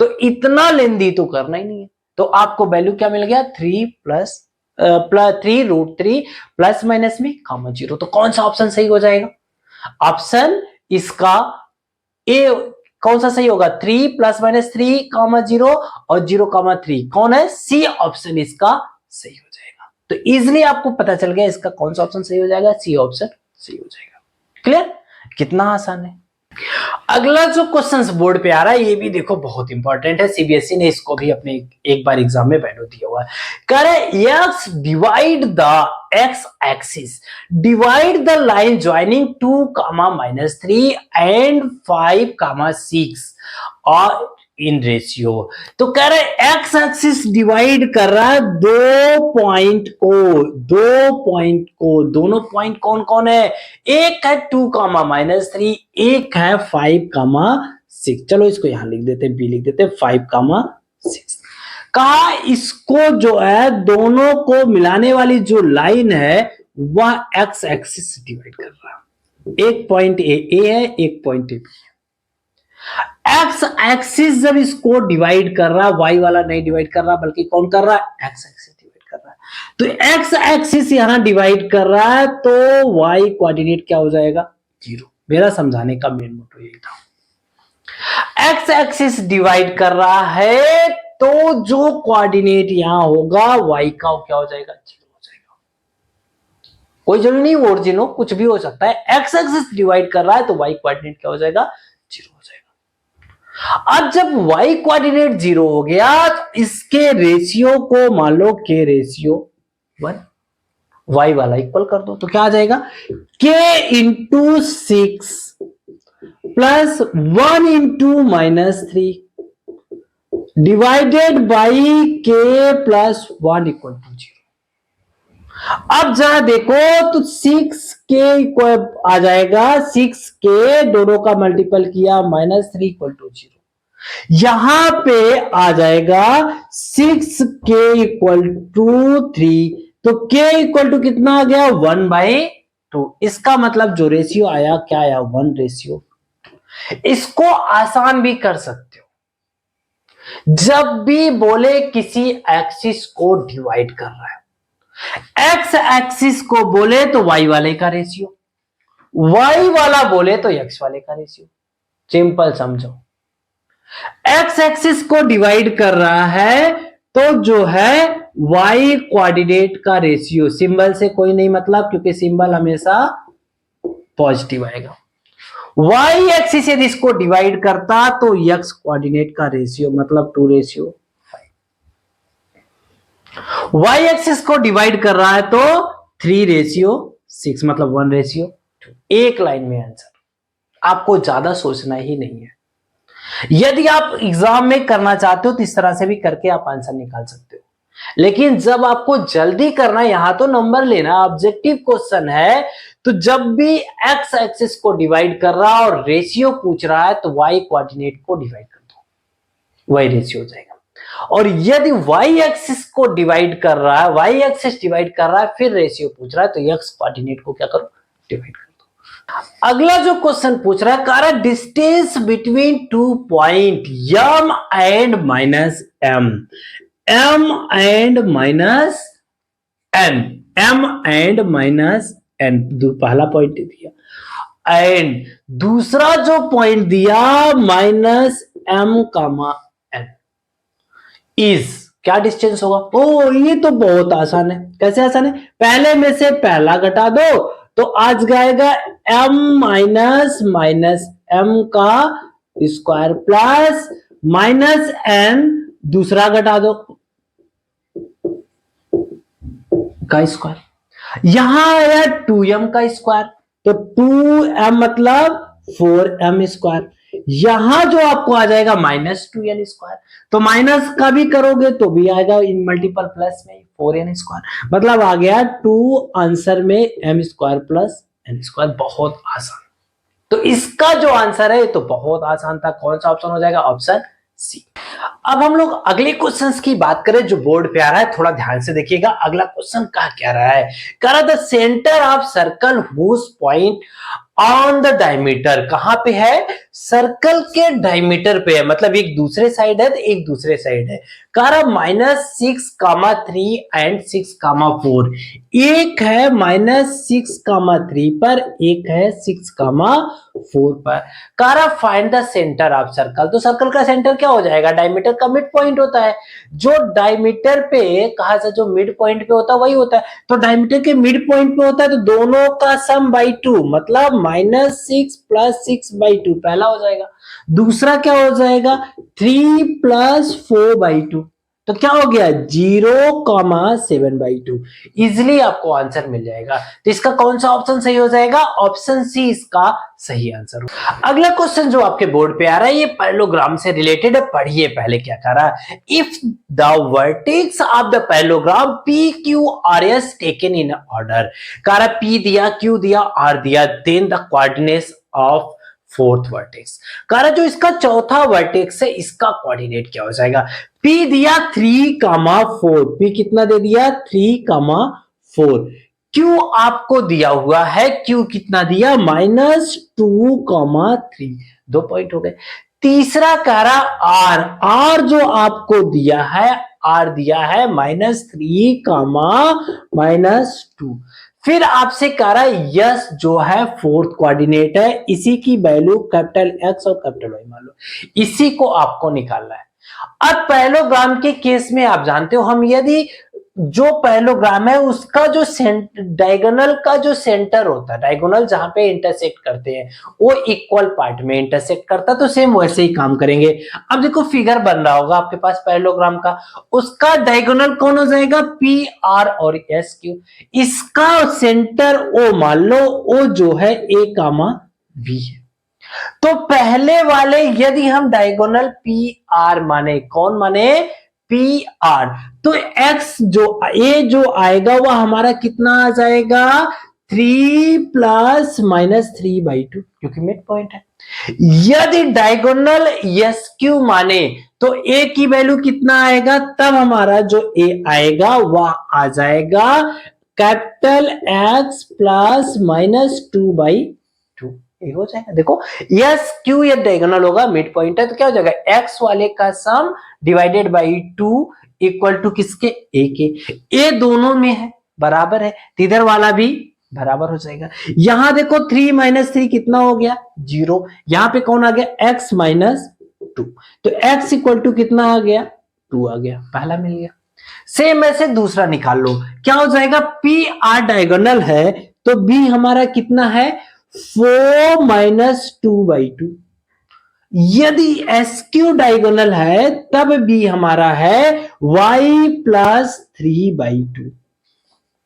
तो इतना लेंदी तो करना ही नहीं है। तो आपको वैल्यू क्या मिल गया, 3√3 प्लस माइनस में कामा 0। तो कौन सा ऑप्शन सही हो जाएगा? ऑप्शन इसका ए कौन सा सही होगा, 3 + -3, 0 और 0,3 कौन है, सी ऑप्शन इसका सही हो जाएगा। तो इजिली आपको पता चल गया इसका कौन सा ऑप्शन सही हो जाएगा, सी ऑप्शन सही हो जाएगा। क्लियर? कितना आसान है। अगला जो क्वेश्चन बोर्ड पे आ रहा है, ये भी देखो बहुत इंपॉर्टेंट है, सीबीएसई ने इसको भी अपने एक बार एग्जाम में वैल्यू दिया हुआ है। कह रहे x divide the x axis, divide the line joining 2,-3 and 5,6 और इन रेशियो। तो कह रहे एक्स एक्सिस डिवाइड कर रहा है दो पॉइंट को, दोनों पॉइंट कौन कौन है, एक है 2,-3, एक है 5,6। चलो इसको यहां लिख देते, बी लिख देते 5,6। कहा इसको जो है दोनों को मिलाने वाली जो लाइन है वह एक्स एक्सिस डिवाइड कर रहा है। एक पॉइंट ए है, एक पॉइंट ए बी है। एक्स एक्सिस जब इसको डिवाइड कर रहा है, वाई वाला नहीं डिवाइड कर रहा, बल्कि कौन कर रहा है, एक्स एक्सिस डिवाइड कर रहा है। तो एक्स एक्सिस यहां डिवाइड कर रहा है, तो वाई कोऑर्डिनेट क्या हो जाएगा, 0। मेरा समझाने का मेन मोटिव यही था। एक्स एक्सिस डिवाइड कर रहा है, तो जो कोऑर्डिनेट यहां होगा वाई का क्या हो जाएगा, 0 हो जाएगा। कोई जरूरी नहीं ओरिजिन हो, कुछ भी हो सकता है। एक्स एक्सिस डिवाइड कर रहा है तो वाई कोऑर्डिनेट क्या हो जाएगा, 0 हो जाएगा। अब जब y कोऑर्डिनेट 0 हो गया, तो इसके रेशियो को मान लो k रेशियो 1, y वाला इक्वल कर दो, तो क्या आ जाएगा, k × 6 plus 1 × -3 divided by k + 1 = 0। अब जरा देखो तो 6k आ जाएगा, 6k दोनों का मल्टीपल किया -3 = 0। यहां पे आ जाएगा 6k = 3, तो k = कितना आ गया, 1/2। इसका मतलब जो रेशियो आया क्या आया, 1:2। इसको आसान भी कर सकते हो, जब भी बोले किसी एक्सिस को डिवाइड कर रहा है, एक्स एक्सिस को बोले तो वाई वाले का रेशियो, वाई वाला बोले तो एक्स वाले का रेशियो। सिंपल समझो, एक्स एक्सिस को डिवाइड कर रहा है तो जो है वाई कोऑर्डिनेट का रेशियो, सिंबल से कोई नहीं मतलब, क्योंकि सिंबल हमेशा पॉजिटिव आएगा। वाई एक्सिस यदि इसको डिवाइड करता तो एक्स कोऑर्डिनेट का रेशियो मतलब 2:5। वाई एक्सिस को डिवाइड कर रहा है तो 3:6 मतलब 1:2। एक लाइन में आंसर, आपको ज्यादा सोचना ही नहीं है। यदि आप एग्जाम में करना चाहते हो तो इस तरह से भी करके आप आंसर निकाल सकते हो, लेकिन जब आपको जल्दी करना है, यहां तो नंबर लेना ऑब्जेक्टिव क्वेश्चन है, तो जब भी एक्स एक्सिस को डिवाइड कर रहा है और रेशियो पूछ रहा है तो वाई कोऑर्डिनेट को डिवाइड कर दो, वाई रेशियो हो जाएगा। और यदि वाई एक्सिस को डिवाइड कर रहा है, वाई एक्सिस डिवाइड कर रहा है फिर रेशियो पूछ रहा है तो एक्स कोऑर्डिनेट को क्या करो, डिवाइड कर दो। अगला जो क्वेश्चन पूछ रहा है, कह distance between 2 point M and minus M, M and minus N, M and minus N, पहला पॉइंट दिया, एंड दूसरा जो पॉइंट दिया minus M comma N, is क्या डिस्टेंस होगा? ओ ये तो बहुत आसान है। कैसे आसान है? पहले में से पहला घटा दो तो आज जाएगा एम माइनस माइनस एम का स्क्वायर प्लस माइनस एन, दूसरा घटा दो का स्क्वायर, यहां आया 2m का स्क्वायर, तो 2m मतलब 4m स्क्वायर, यहां जो आपको आ जाएगा -2n स्क्वायर, तो माइनस का भी करोगे तो भी आएगा इन मल्टीपल प्लस में 4n स्क्वायर, मतलब आ गया 2 आंसर में m square plus n square. बहुत आसान। तो इसका जो आंसर है तो बहुत आसान था। कौन सा ऑप्शन हो जाएगा? Option C. अब हम लोग अगले क्वेश्चंस की बात करें जो बोर्ड पे आ रहा है, थोड़ा ध्यान से देखिएगा। अगला क्वेश्चन क्या रहा है? कह रहा the center of circle whose point on the diameter, कहां पे है? सर्कल के डायमीटर पे है, मतलब एक दूसरे साइड है तो एक दूसरे साइड है। कह रहा -6,3 एंड 6,4, एक है -6,3 पर, एक है 6,4 पर। कह रहा find the center of circle, तो सर्कल का सेंटर क्या हो जाएगा? डायमीटर का मिड पॉइंट होता है, जो डायमीटर पे कहा जाए जो मिड पॉइंट पे होता है वही होता है, तो डायमीटर के मिड पॉइंट पे होता है तो दोनों का सम बाई 2, मतलब -6 + 6/2 पहला हो जाएगा। दूसरा क्या हो जाएगा? 3 + 4/2, तो क्या हो गया? 0,7/2। इजिली आपको आंसर मिल जाएगा। तो इसका कौन सा ऑप्शन सही हो जाएगा? ऑप्शन सी इसका सही आंसर हो। अगला क्वेश्चन जो आपके बोर्ड पे आ रहा है ये पैरेललोग्राम से रिलेटेड है। पढ़िए पहले क्या कह रहा है। If the vertex of the parallelogram P Q R S taken in order, कह रहा पी दिया, क्यू दिया, आर दिया, then the coordinates of fourth vertex. कह रहा जो इसका चौथा वर्टेक्स है इसका कोऑर्डिनेट क्या हो जाएगा? पी दिया 3,4, पी कितना दे दिया? 3,4। क्यू आपको दिया हुआ है, क्यू कितना दिया? -2,3, 2 पॉइंट हो गए। तीसरा कह रहा आर, आर जो आपको दिया है, आर दिया है -3, -2। फिर आपसे कह रहा है यस जो है फोर्थ कोऑर्डिनेट है, इसी की वैल्यू कैपिटल एक्स और कैपिटल वाई मान लो, इसी को आपको निकालना है। अब पैरेललोग्राम के केस में आप जानते हो हम यदि जो पैरेललोग्राम है उसका जो डायगोनल का जो सेंटर होता है, डायगोनल जहां पे इंटरसेक्ट करते हैं वो इक्वल पार्ट में इंटरसेक्ट करता है, तो सेम वैसे ही काम करेंगे। अब देखो फिगर बन रहा होगा आपके पास पैरेललोग्राम का, उसका डायगोनल कौन हो जाएगा? पी आर और एस क्यू, इसका सेंटर ओ मान लो, ओ जो है ए कामा बी है। तो पहले वाले यदि हम डायगोनल पी आर माने, कौन माने? पी आर, तो एक्स जो ए जो आएगा वह हमारा कितना आ जाएगा? 3 + -3/2, क्योंकि मिड पॉइंट है। यदि डायगोनल एस क्यू माने तो ए की वैल्यू कितना आएगा? तब हमारा जो ए आएगा वह आ जाएगा कैपिटल एक्स प्लस -2/2, ये हो जाएगा। देखो यस क्यू ये डायगोनल होगा, मिड पॉइंट है, तो क्या हो जाएगा? एक्स वाले का sum divided by 2 equal to किसके? ए के। ए दोनों में है, बराबर है, इधर वाला भी बराबर हो जाएगा। यहां देखो 3 - 3 कितना हो गया? 0। यहां पे कौन आ गया? x -2, तो x इक्वल टू कितना आ गया? 2 आ गया, पहला मिल गया। सेम ऐसे दूसरा निकाल लो, क्या हो जाएगा? पी आर डायगोनल है तो बी हमारा कितना है? 4 - 2/2, यदि एस क्यू डायगोनल है तब बी हमारा है y प्लस 3/2,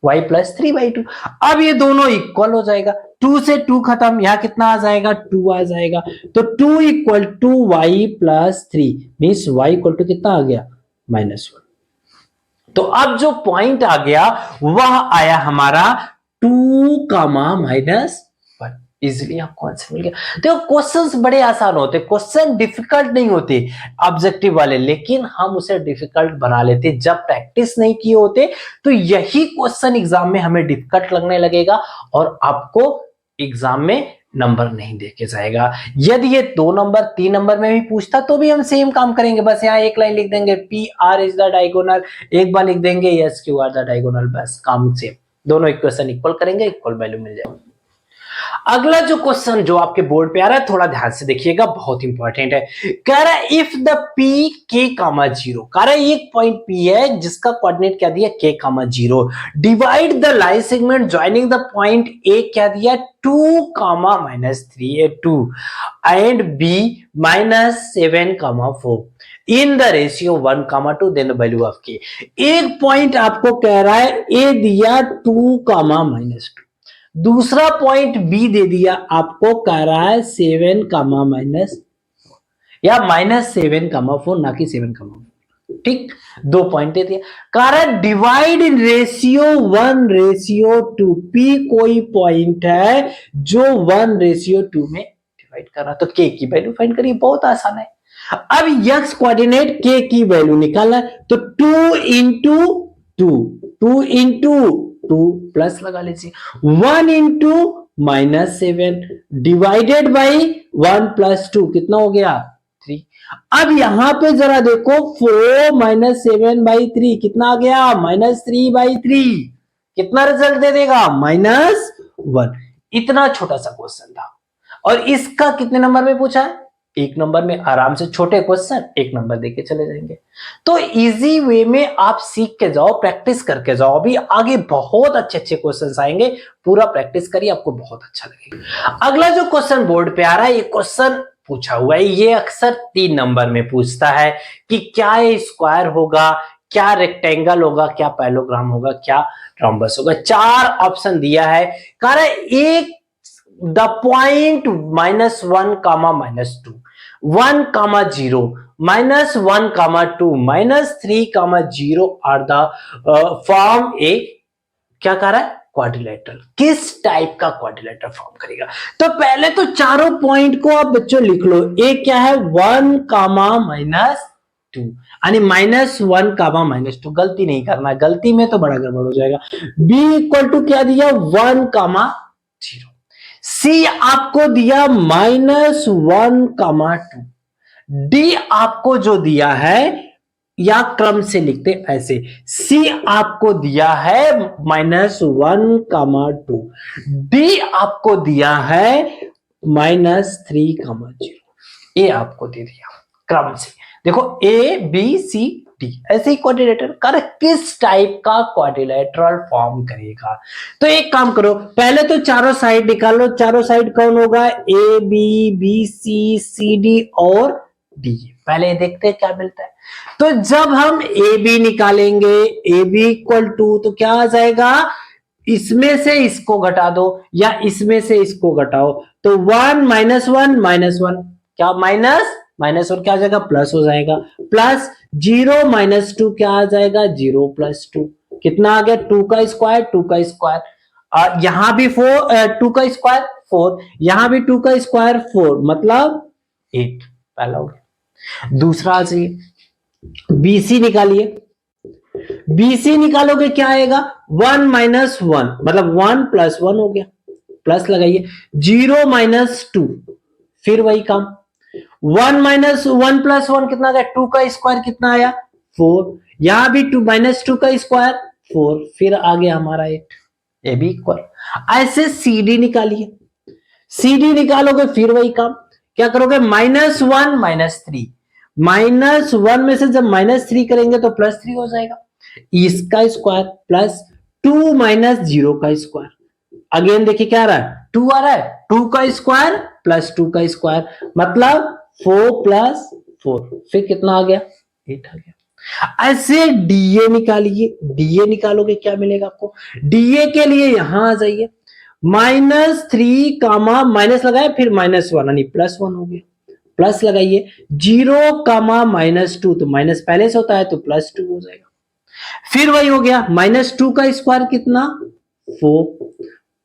y+3/2। अब ये दोनों इक्वल हो जाएगा, 2 से 2 खत्म, यहां कितना आ जाएगा 2 आ जाएगा, तो 2 equal to y+3 means y equal to कितना आ गया -1। तो अब जो पॉइंट आ गया वह आया हमारा 2, -1। इजिली आपको आंसर मिल गया। देखो क्वेश्चंस बड़े आसान होते, क्वेश्चन डिफिकल्ट नहीं होते ऑब्जेक्टिव वाले, लेकिन हम उसे डिफिकल्ट बना लेते जब प्रैक्टिस नहीं किए होते। तो यही क्वेश्चन एग्जाम में हमें डिफिकल्ट लगने लगेगा और आपको एग्जाम में नंबर नहीं देके जाएगा। यदि ये 2 नंबर 3 नंबर में भी पूछता तो भी हम सेम काम करेंगे, बस यहाँ एक लाइन लिख देंगे P R is the diagonal, एक बार लिख देंगे S Q R the diagonal, बस काम सेम, दोनों इक्वेशन इक्वल करेंगे, इक्वल वैल्यू मिल जाएगा। अगला जो क्वेश्चन जो आपके बोर्ड पे आ रहा है थोड़ा ध्यान से देखिएगा, बहुत इंपॉर्टेंट है। कह रहा है इफ द पी के कामा जीरो, कह रहा है एक पॉइंट पी है जिसका कोऑर्डिनेट क्या दिया K comma zero, divide the line segment joining the point A क्या दिया 2 comma -3 2 and B -7 comma 4 in the ratio 1 comma 2 then the value of K. एक पॉइंट आपको कह रहा है ए दिया 2 कामा -2, दूसरा पॉइंट बी दे दिया आपको, कह रहा है 7 कामा माइनस या -7 कामा 4, ना कि 7 कामा 4। ठीक, 2 पॉइंट दे दिया, कह रहा है डिवाइड इन रेशियो 1:2। पी कोई पॉइंट है जो 1:2 में डिवाइड कर रहा, तो के की वैल्यू फाइंड करिए, बहुत आसान है। अब एक्स कोऑर्डिनेट के की वैल्यू निकालना है, तो 2 इंटू 2 प्लस लगा लीजिए, 1 इंटू -7 डिवाइडेड बाई 1 + 2 कितना हो गया 3। अब यहां पे जरा देखो 4 - 7/3 कितना आ गया -3/3, कितना रिजल्ट दे देगा -1। इतना छोटा सा क्वेश्चन था और इसका कितने नंबर में पूछा है, 1 नंबर में। आराम से छोटे क्वेश्चन 1 नंबर देके चले जाएंगे। तो इजी वे में आप सीख के जाओ, प्रैक्टिस करके जाओ, अभी आगे बहुत अच्छे अच्छे क्वेश्चंस आएंगे, पूरा प्रैक्टिस करिए, आपको बहुत अच्छा लगेगा। अगला जो क्वेश्चन बोर्ड पे आ रहा है, ये क्वेश्चन पूछा हुआ है, ये अक्सर 3 नंबर में पूछता है कि क्या ये स्क्वायर होगा, क्या रेक्टेंगल होगा, क्या पैलोग्राम होगा, क्या रोम्बस होगा। 4 ऑप्शन दिया है, कह रहा है एक the point -1 comma -2 1 comma 0 -1 comma 2 -3 comma 0 are the form A, क्या कह रहा है क्वाड्रिलेटरल, किस टाइप का क्वाड्रिलेटरल फॉर्म करेगा। तो पहले तो चारों पॉइंट को आप बच्चों लिख लो, एक क्या है 1 कामा -2 यानी -1 कामा -2, गलती नहीं करना, गलती में तो बड़ा गड़बड़ हो जाएगा। b इक्वल टू क्या दिया 1 कामा 0, सी आपको दिया -1 कामा 2, डी आपको जो दिया है या क्रम से लिखते ऐसे, सी आपको दिया है -1 कामा 2, डी आपको दिया है -3 कामा 0, ए आपको दे दिया क्रम से। देखो ए बी सी डी ऐसे ही क्वाड्रिलेटरल कर किस टाइप का क्वाड्रिलेटरल फॉर्म करेगा। तो एक काम करो, पहले तो चारों साइड निकालो, चारों साइड कौन होगा A B C C D और डी, पहले देखते हैं क्या मिलता है। तो जब हम ए बी निकालेंगे, ए बी इक्वल टू तो क्या आ जाएगा, इसमें से इसको घटा दो या इसमें से इसको घटाओ, तो 1 -1 -1 क्या -1 क्या आ जाएगा प्लस हो जाएगा, प्लस 0 -2 क्या आ जाएगा 0 + 2, कितना आ गया 2 का स्क्वायर 2 का स्क्वायर, यहां भी 2 का स्क्वायर 4, यहां भी 2 का स्क्वायर 4 मतलब 8, पहला हो गया। दूसरा आ जाइए, बीसी निकालिए, बीसी निकालोगे क्या आएगा 1 - 1 मतलब 1 + 1 हो गया, प्लस लगाइए 0 - 2 फिर वही काम, 1 - 1 + 1 कितना आ गया 2 का स्क्वायर कितना आया 4, यहां भी 2 -2 का स्क्वायर 4, फिर आ गया हमारा 8, ये भी इक्वल। ऐसे सीडी निकालिए, सीडी निकालोगे फिर वही काम, क्या करोगे -1 -3, -1 में से जब -3 करेंगे तो +3 हो जाएगा, इसका स्क्वायर प्लस 2 - 0 का स्क्वायर, अगेन देखिए क्या आ रहा है 2 आ रहा है, 2 का स्क्वायर प्लस 2 का स्क्वायर मतलब 4 प्लस 4, फिर कितना आ गया 8 आ गया। ऐसे डीए निकालिए, डीए निकालोगे क्या मिलेगा आपको, डीए के लिए यहां आ जाइए, -3 कामा माइनस लगाए फिर -1 यानी +1 हो गया, प्लस लगाइए 0 कामा -2 तो माइनस पहले से होता है तो +2 हो जाएगा, फिर वही हो गया -2 का स्क्वायर कितना 4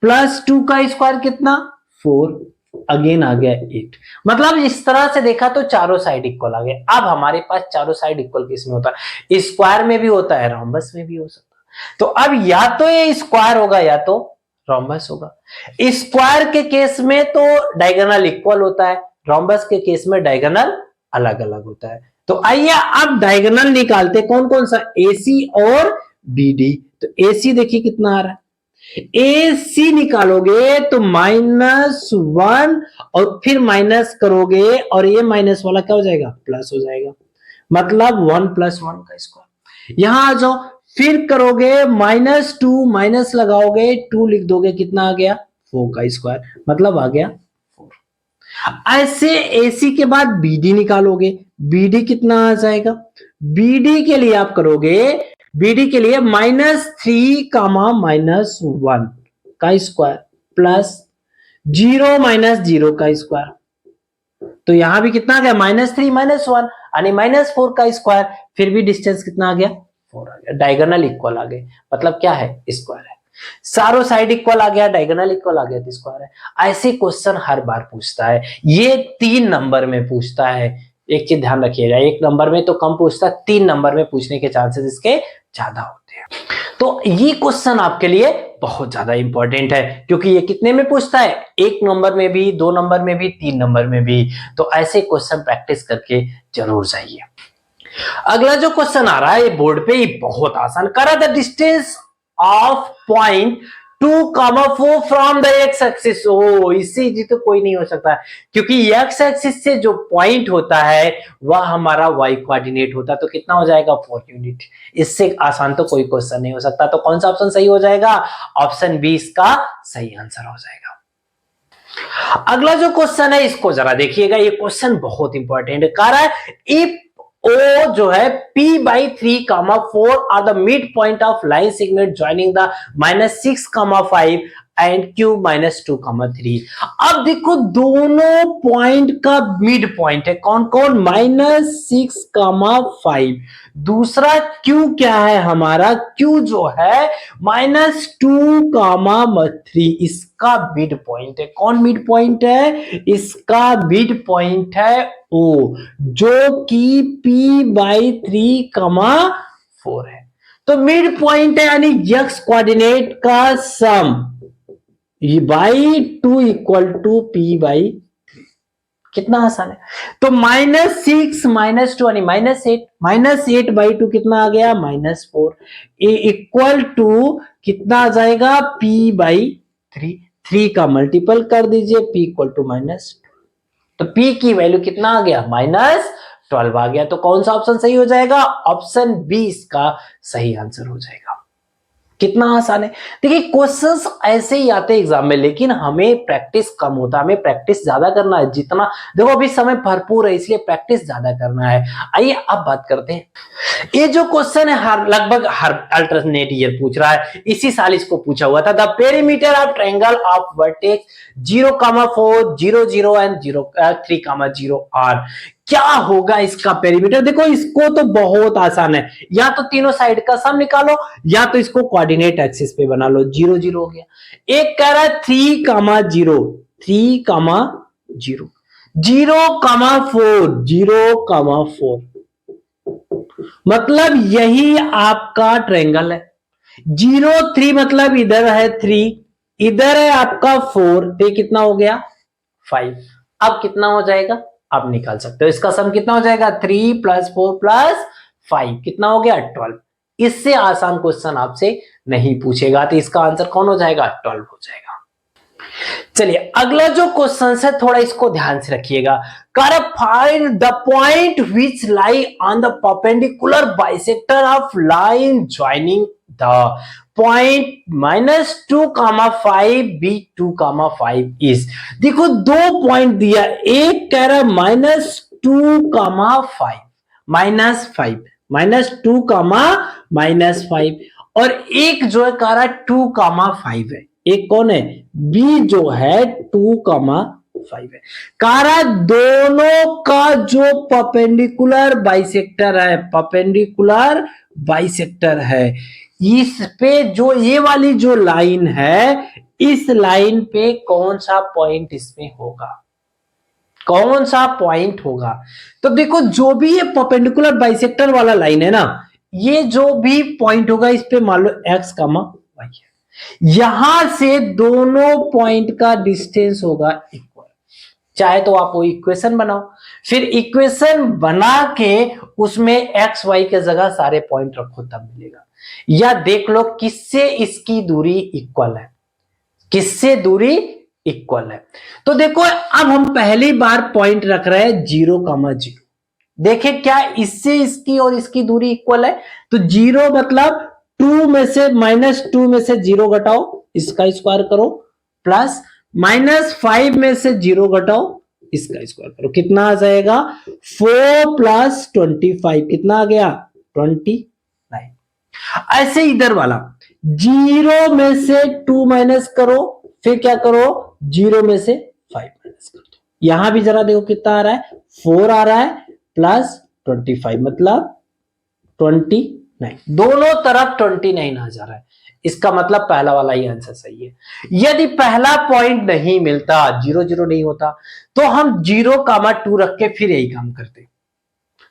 +2 का स्क्वायर कितना 4, अगेन आ गया 8। मतलब इस तरह से देखा तो चारों साइड इक्वल आ गए। अब हमारे पास चारों साइड इक्वल किस में होता है, स्क्वायर में भी होता है, रोम्बस में भी हो सकता है। तो अब या तो ये स्क्वायर होगा या तो रोम्बस होगा। स्क्वायर के केस में तो डायगोनल इक्वल होता है, रोम्बस के केस में डायगोनल अलग अलग होता है। तो आइए अब डायगोनल निकालते, कौन कौन सा, AC और BD। तो AC देखिए कितना आ रहा है, AC निकालोगे तो -1 और फिर माइनस करोगे और ये माइनस वाला क्या हो जाएगा, प्लस हो जाएगा, मतलब 1 + 1 का स्क्वायर। यहां आ जाओ, फिर करोगे -2 माइनस लगाओगे 2 लिख दोगे, कितना आ गया 4 का स्क्वायर, मतलब आ गया 4। ऐसे AC के बाद BD निकालोगे, BD कितना आ जाएगा, BD के लिए आप करोगे, BD के लिए -3 कामा -1 का स्क्वायर प्लस 0 - 0 का स्क्वायर, तो यहां भी कितना आ गया -3 -1 यानी -4 का स्क्वायर, फिर भी डिस्टेंस कितना आ गया 4 आ गया, डायगोनल इक्वल आ गए, मतलब क्या है स्क्वायर है, सारों साइड इक्वल आ गया, डायगोनल इक्वल आ गया तो स्क्वायर है। ऐसे क्वेश्चन हर बार पूछता है, ये 3 नंबर में पूछता है। एक चीज ध्यान रखिएगा, 1 नंबर में तो कम पूछता है, 3 नंबर में पूछने के चांसेस इसके ज्यादा होते हैं। तो ये क्वेश्चन आपके लिए बहुत ज्यादा इंपॉर्टेंट है, क्योंकि ये कितने में पूछता है, 1 नंबर में भी, 2 नंबर में भी, 3 नंबर में भी। तो ऐसे क्वेश्चन प्रैक्टिस करके जरूर जाइए। अगला जो क्वेश्चन आ रहा है ये बोर्ड पे, ये बहुत आसान करा, the distance of point 2,4 from the x axis. ओ इससे इजी तो कोई नहीं हो सकता, क्योंकि एक्स एक्सिस से जो पॉइंट होता है वह हमारा वाई कोऑर्डिनेट होता है, तो कितना हो जाएगा 4 यूनिट। इससे आसान तो कोई क्वेश्चन नहीं हो सकता। तो कौन सा ऑप्शन सही हो जाएगा, ऑप्शन बी इसका सही आंसर हो जाएगा। अगला जो क्वेश्चन है इसको जरा देखिएगा, ये क्वेश्चन बहुत इंपॉर्टेंट है। कह रहा है इफ O जो है P/3, 4 are the mid point of line segment joining the -6, 5 and Q -2, 3। अब देखो दोनों पॉइंट का मिड पॉइंट है, कौन कौन, -6, 5। दूसरा Q क्या है हमारा, Q जो है -2, 3, इसका मिड पॉइंट है। कौन मिड पॉइंट है, इसका मिड पॉइंट है O, जो कि P/3, 4 है। तो मिड पॉइंट है यानी x कोऑर्डिनेट का सम बाई 2 = P/3। कितना आसान है। तो -6 -2 यानी -8, -8/2 कितना आ गया -4, इक्वल टू कितना आ जाएगा P/3, 3 का मल्टीपल कर दीजिए, P = -2, तो P की वैल्यू कितना आ गया -12 आ गया। तो कौन सा ऑप्शन सही हो जाएगा, ऑप्शन बी इसका सही आंसर हो जाएगा। कितना आसान है। देखिए क्वेश्चंस ऐसे ही आते हैं एग्जाम में, लेकिन हमें प्रैक्टिस कम होता है, हमें प्रैक्टिस ज्यादा करना है। जितना देखो अभी समय भरपूर है, इसलिए प्रैक्टिस ज्यादा करना है। आइए अब बात करते हैं, ये जो क्वेश्चन है लगभग हर अल्टरनेट ईयर पूछ रहा है, इसी साल इसको पूछा हुआ था। The perimeter of triangle of vertex 0, 4, 0, 0 and 3, 0 are. क्या होगा इसका पेरीमीटर, देखो इसको तो बहुत आसान है, या तो तीनों साइड का सम निकालो या तो इसको कोऑर्डिनेट एक्सिस पे बना लो। 0, 0 हो गया। एक कह रहा है 3, 0, 3, 0, 0, 4, 0, 4, मतलब यही आपका ट्रायंगल है। 0, 3 मतलब इधर है 3, इधर है आपका 4, तो कितना हो गया 5। अब कितना हो जाएगा, आप निकाल सकते हो, इसका सम कितना हो जाएगा 3 + 4 + 5, कितना हो गया 12। इससे आसान क्वेश्चन आपसे नहीं पूछेगा, तो इसका आंसर कौन हो जाएगा 12 हो जाएगा। चलिए अगला जो क्वेश्चन है थोड़ा इसको ध्यान से रखिएगा। Find the point which lie on the perpendicular bisector of line joining the point -2,5 B 2,5 is, देखो दो पॉइंट दिया, एक कह रहा है -2,5 -2, और एक जो है कह रहा है 2,5 है। एक कौन है? बी जो है 2,5 है। कह रहा है दोनों का जो परपेंडिकुलर बाइसेक्टर है, इस पे जो ये वाली जो लाइन है, इस लाइन पे कौन सा पॉइंट इसमें होगा, कौन सा पॉइंट होगा? तो देखो जो भी ये परपेंडिकुलर बाइसेक्टर वाला लाइन है ना, ये जो भी पॉइंट होगा इस पे मान लो x, y है। यहां से दोनों पॉइंट का डिस्टेंस होगा इक्वल। चाहे तो आप वो इक्वेशन बनाओ, फिर इक्वेशन बना के उसमें x y के जगह सारे पॉइंट रखो तब मिलेगा। या देख लो किससे इसकी दूरी इक्वल है, किससे दूरी इक्वल है। तो देखो अब हम पहली बार पॉइंट रख रहे हैं 0,0। देखे क्या इससे इसकी और इसकी दूरी इक्वल है? तो 0 मतलब 2 में से -2 में से 0 घटाओ, इसका स्क्वायर करो, प्लस -5 में से 0 घटाओ, इसका स्क्वायर करो, कितना आ जाएगा? 4 + 25 कितना आ गया? 29। ऐसे इधर वाला 0 में से 2 माइनस करो, फिर क्या करो? 0 में से 5 माइनस कर दो। यहां भी जरा देखो कितना आ रहा है, 4 आ रहा है प्लस 25 मतलब 29। दोनों तरफ 29 आ जा रहा है, इसका मतलब पहला वाला ही आंसर सही है। यदि पहला पॉइंट नहीं मिलता, 0 0 नहीं होता, तो हम 0,2 रख के फिर यही काम करते,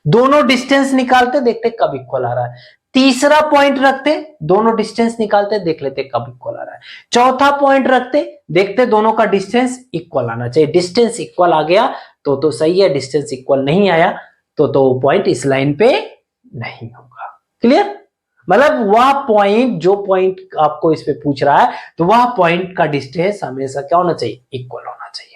दोनों डिस्टेंस निकालते, देखते कब इक्वल आ रहा है। तीसरा पॉइंट रखते, दोनों डिस्टेंस निकालते, देख लेते कब इक्वल आ रहा है। चौथा पॉइंट रखते, देखते दोनों का डिस्टेंस इक्वल आना चाहिए। डिस्टेंस इक्वल आ गया तो सही है, डिस्टेंस इक्वल नहीं आया तो पॉइंट इस लाइन पे नहीं होगा। क्लियर? मतलब वह पॉइंट, जो पॉइंट आपको इस पे पूछ रहा है, तो वह पॉइंट का डिस्टेंस हमेशा क्या होना चाहिए? इक्वल होना चाहिए।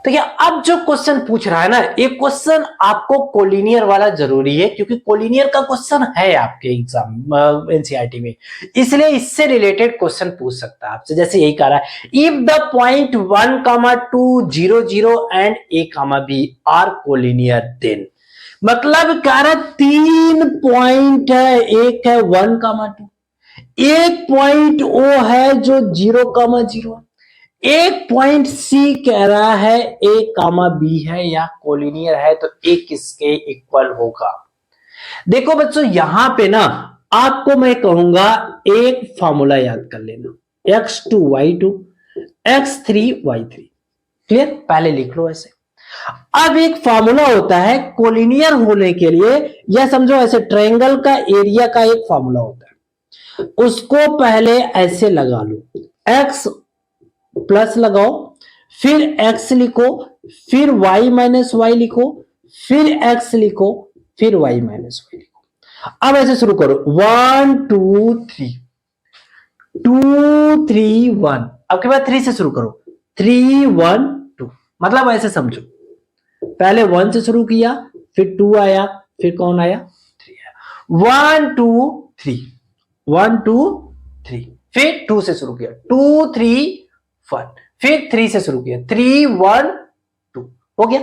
तो क्या अब जो क्वेश्चन पूछ रहा है ना, एक क्वेश्चन आपको कोलिनियर वाला जरूरी है, क्योंकि कोलिनियर का क्वेश्चन है आपके एग्जाम एनसीईआरटी में, इसलिए इससे रिलेटेड क्वेश्चन पूछ सकता है आपसे। जैसे यही कह रहा है, if the point 1,2 0 0 and a, b are collinear, then मतलब कह रहा है 3 पॉइंट है, एक है 1,2, एक पॉइंट ओ है जो 0,0 है, एक पॉइंट सी कह रहा है a, b है या कोलिनियर है, तो a किसके इक्वल होगा? देखो बच्चों यहां पे ना आपको मैं कहूंगा एक फॉर्मूला याद कर लेना, x2 y2 x3 y3। Clear? पहले लिख लो ऐसे। अब एक फॉर्मूला होता है कोलिनियर होने के लिए, या समझो ऐसे ट्रायंगल का एरिया का एक फॉर्मूला होता है, उसको पहले ऐसे लगा लो, x प्लस लगाओ, फिर x लिखो, फिर y माइनस वाई लिखो, फिर x लिखो, फिर y माइनस वाई लिखो। अब ऐसे शुरू करो, 1 2 3 2 3 1, अब के बाद 3 से शुरू करो, 3 1 2, मतलब ऐसे समझो, पहले 1 से शुरू किया, फिर 2 आया, फिर कौन आया? 3 आया। 1 2 3 1 2 3, फिर 2 से शुरू किया, 2 3 1, फिर 3 से शुरू किया, 3 1 2, हो गया।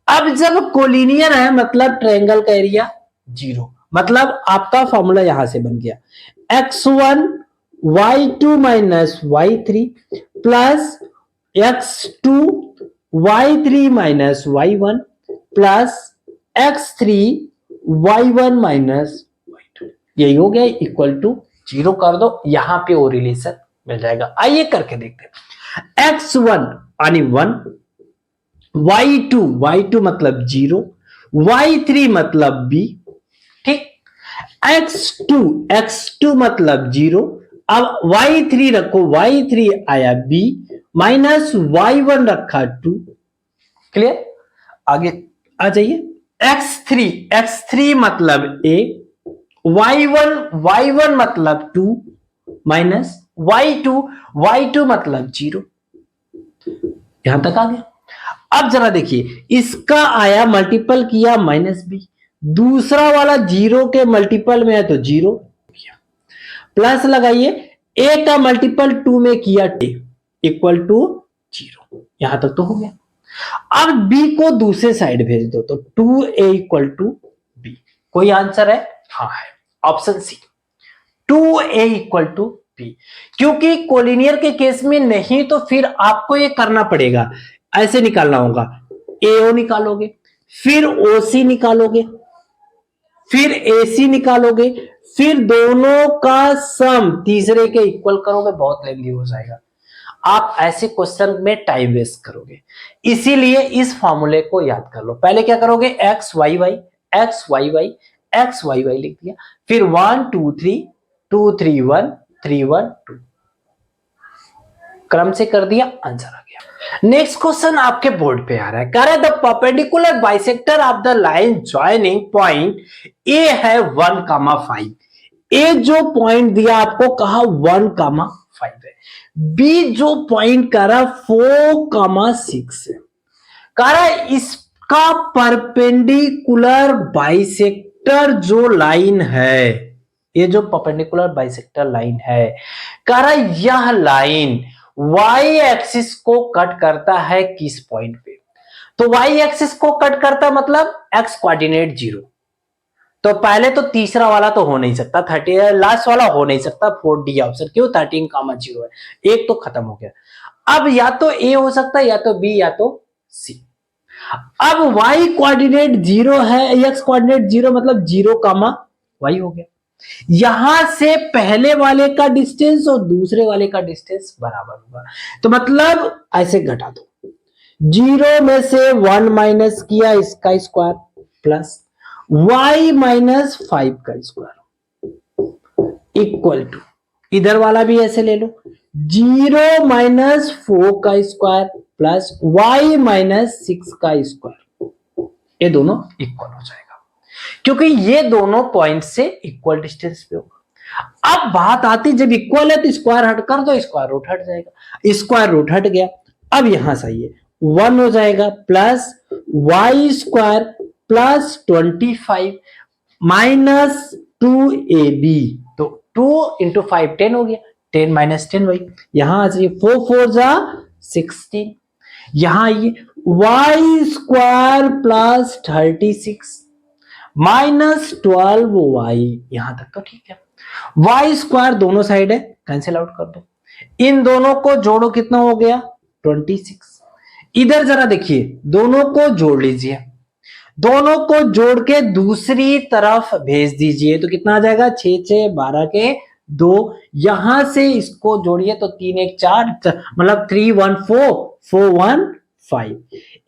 अब जब कोलिनियर है मतलब ट्रायंगल का एरिया 0, मतलब आपका फॉर्मूला यहां से बन गया, x1 y2 minus y3 plus x2 y3 minus y1 plus x3 y1 minus y2, यही हो गया, इक्वल टू 0 कर दो, यहां पे वो रिलेशन मिल जाएगा। आइए करके देखते हैं। x1 यानी 1, y2 मतलब 0, y3 मतलब b, ठीक। x2 मतलब 0, अब y3 रखो, y3 आया b, माइनस y1 रखा 2। क्लियर? आगे आ जाइए, x3 मतलब a, y1 मतलब 2 माइनस y2 मतलब 0। यहां तक आ गया। अब जरा देखिए, इसका आया मल्टीपल किया माइनस b, दूसरा वाला 0 के मल्टीपल में है तो 0, प्लस लगाइए, ए का मल्टीपल 2 में किया इक्वल टू 0, यहां तक तो हो गया। अब बी को दूसरे साइड भेज दो, तो 2a इक्वल टू बी। कोई आंसर है? हाँ है, option C 2a equal to B. क्योंकि कोलिनियर के केस में नहीं तो फिर आपको ये करना पड़ेगा, ऐसे निकालना होगा, AO निकालोगे, फिर OC निकालोगे, फिर AC निकालोगे, फिर दोनों का सम तीसरे के इक्वल करोगे, बहुत लेंदी हो जाएगा। आप ऐसे क्वेश्चन में टाइम वेस्ट करोगे, इसीलिए इस फॉर्मूले को याद कर लो। पहले क्या करोगे, X Y Y X Y Y X Y Y लिख दिया, फिर 1 2 3 2 3 1 3 1 2, क्रम से कर दिया, आंसर आ गया। नेक्स्ट क्वेश्चन आपके बोर्ड पे आ रहा है, कह रहा है the perpendicular bisector of the line joining point A है 1,5। ए जो पॉइंट दिया आपको, कहा 1,5 है। बी जो पॉइंट कह रहा 4,6 है। कह रहा इसका परपेंडिकुलर बाइसेक्टर जो लाइन है, ये जो परपेंडिकुलर बाइसेक्टर लाइन है, कह रहा यह लाइन वाई एक्सिस को कट करता है किस पॉइंट पे? तो वाई एक्सिस को कट करता मतलब एक्स कोऑर्डिनेट 0। तो पहले तो तीसरा वाला तो हो नहीं सकता, 30 लास्ट वाला हो नहीं सकता, 4D ऑप्शन, क्यों? 13,0 है, एक तो खत्म हो गया। अब या तो ए हो सकता है, या तो बी, या तो सी। अब y कोऑर्डिनेट 0 है, x कोऑर्डिनेट 0 मतलब 0,y हो गया। यहां से पहले वाले का डिस्टेंस और दूसरे वाले का डिस्टेंस बराबर होगा, तो मतलब ऐसे घटा दो, 0 में से 1 माइनस किया, इसका स्क्वायर प्लस y माइनस 5 का स्क्वायर इक्वल टू, इधर वाला भी ऐसे ले लो, 0 माइनस 4 का स्क्वायर प्लस y माइनस 6 का स्क्वायर, ये दोनों इक्वल हो जाएगा, क्योंकि ये दोनों पॉइंट से इक्वल डिस्टेंस पे होगा। अब बात आती, जब इक्वल है तो स्क्वायर हट कर दो, स्क्वायर रूट हट जाएगा, स्क्वायर रूट हट गया। अब यहां सही है, 1 हो जाएगा plus Y square plus 25 minus 2ab, तो 2 इंटू 5 10 हो गया, 10 माइनस 10 वही, यहां आ जाइए 4 4 जा 16, यहां आइए Y square plus 36 minus 12y, यहां तक तो ठीक है। वाई स्क्वायर दोनों साइड है, कैंसिल आउट कर दो, इन दोनों को जोड़ो, कितना हो गया 26। इधर जरा देखिए, दोनों को जोड़ लीजिए, दोनों को जोड़ के दूसरी तरफ भेज दीजिए, तो कितना आ जाएगा 6 6 12 के 2, यहां से इसको जोड़िए तो 3 1 4 मतलब 3 1 4 4 1 5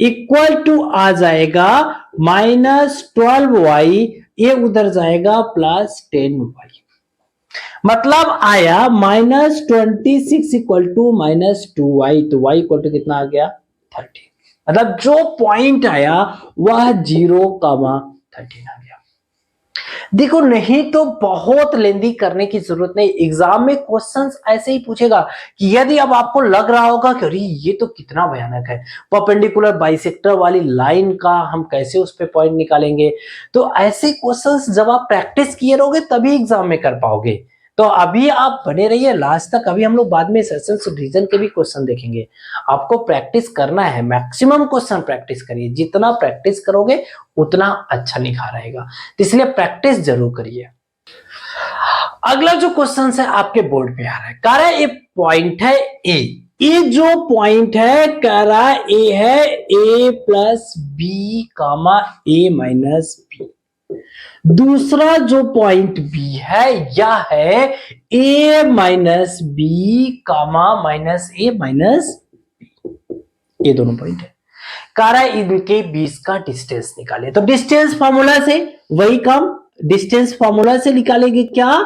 इक्वल टू आ जाएगा माइनस 12y, ये उधर जाएगा प्लस 10y, मतलब आया minus 26 equal to minus 2y, तो y इक्वल टू कितना आ गया 30, मतलब जो पॉइंट आया वह 0,13 आ गया। देखो, नहीं तो बहुत लेंदी करने की जरूरत नहीं, एग्जाम में क्वेश्चंस ऐसे ही पूछेगा कि यदि अब आपको लग रहा होगा कि अरे ये तो कितना भयानक है, परपेंडिकुलर बाइसेक्टर वाली लाइन का हम कैसे उस पे पॉइंट निकालेंगे, तो ऐसे क्वेश्चंस जब आप प्रैक्टिस किए रहोगे तभी एग्जाम में कर पाओगे। तो अभी आप बने रहिए लास्ट तक, अभी हम लोग बाद में सेशंस रीजन के भी क्वेश्चन देखेंगे। आपको प्रैक्टिस करना है, मैक्सिमम क्वेश्चन प्रैक्टिस करिए, जितना प्रैक्टिस करोगे उतना अच्छा निखार आएगा, तो इसलिए प्रैक्टिस जरूर करिए। अगला जो क्वेश्चन है आपके बोर्ड पे आ रहा है, कह रहा है ये पॉइंट है ए, ये जो पॉइंट है कह रहा ए है a plus B comma A minus B, दूसरा जो पॉइंट बी है यह है a minus B comma minus A minus B, ये दोनों पॉइंट है। कह रहा है इनके बीच का डिस्टेंस निकाले, तो डिस्टेंस फॉर्मूला से वही काम, डिस्टेंस फॉर्मूला से निकालेंगे, क्या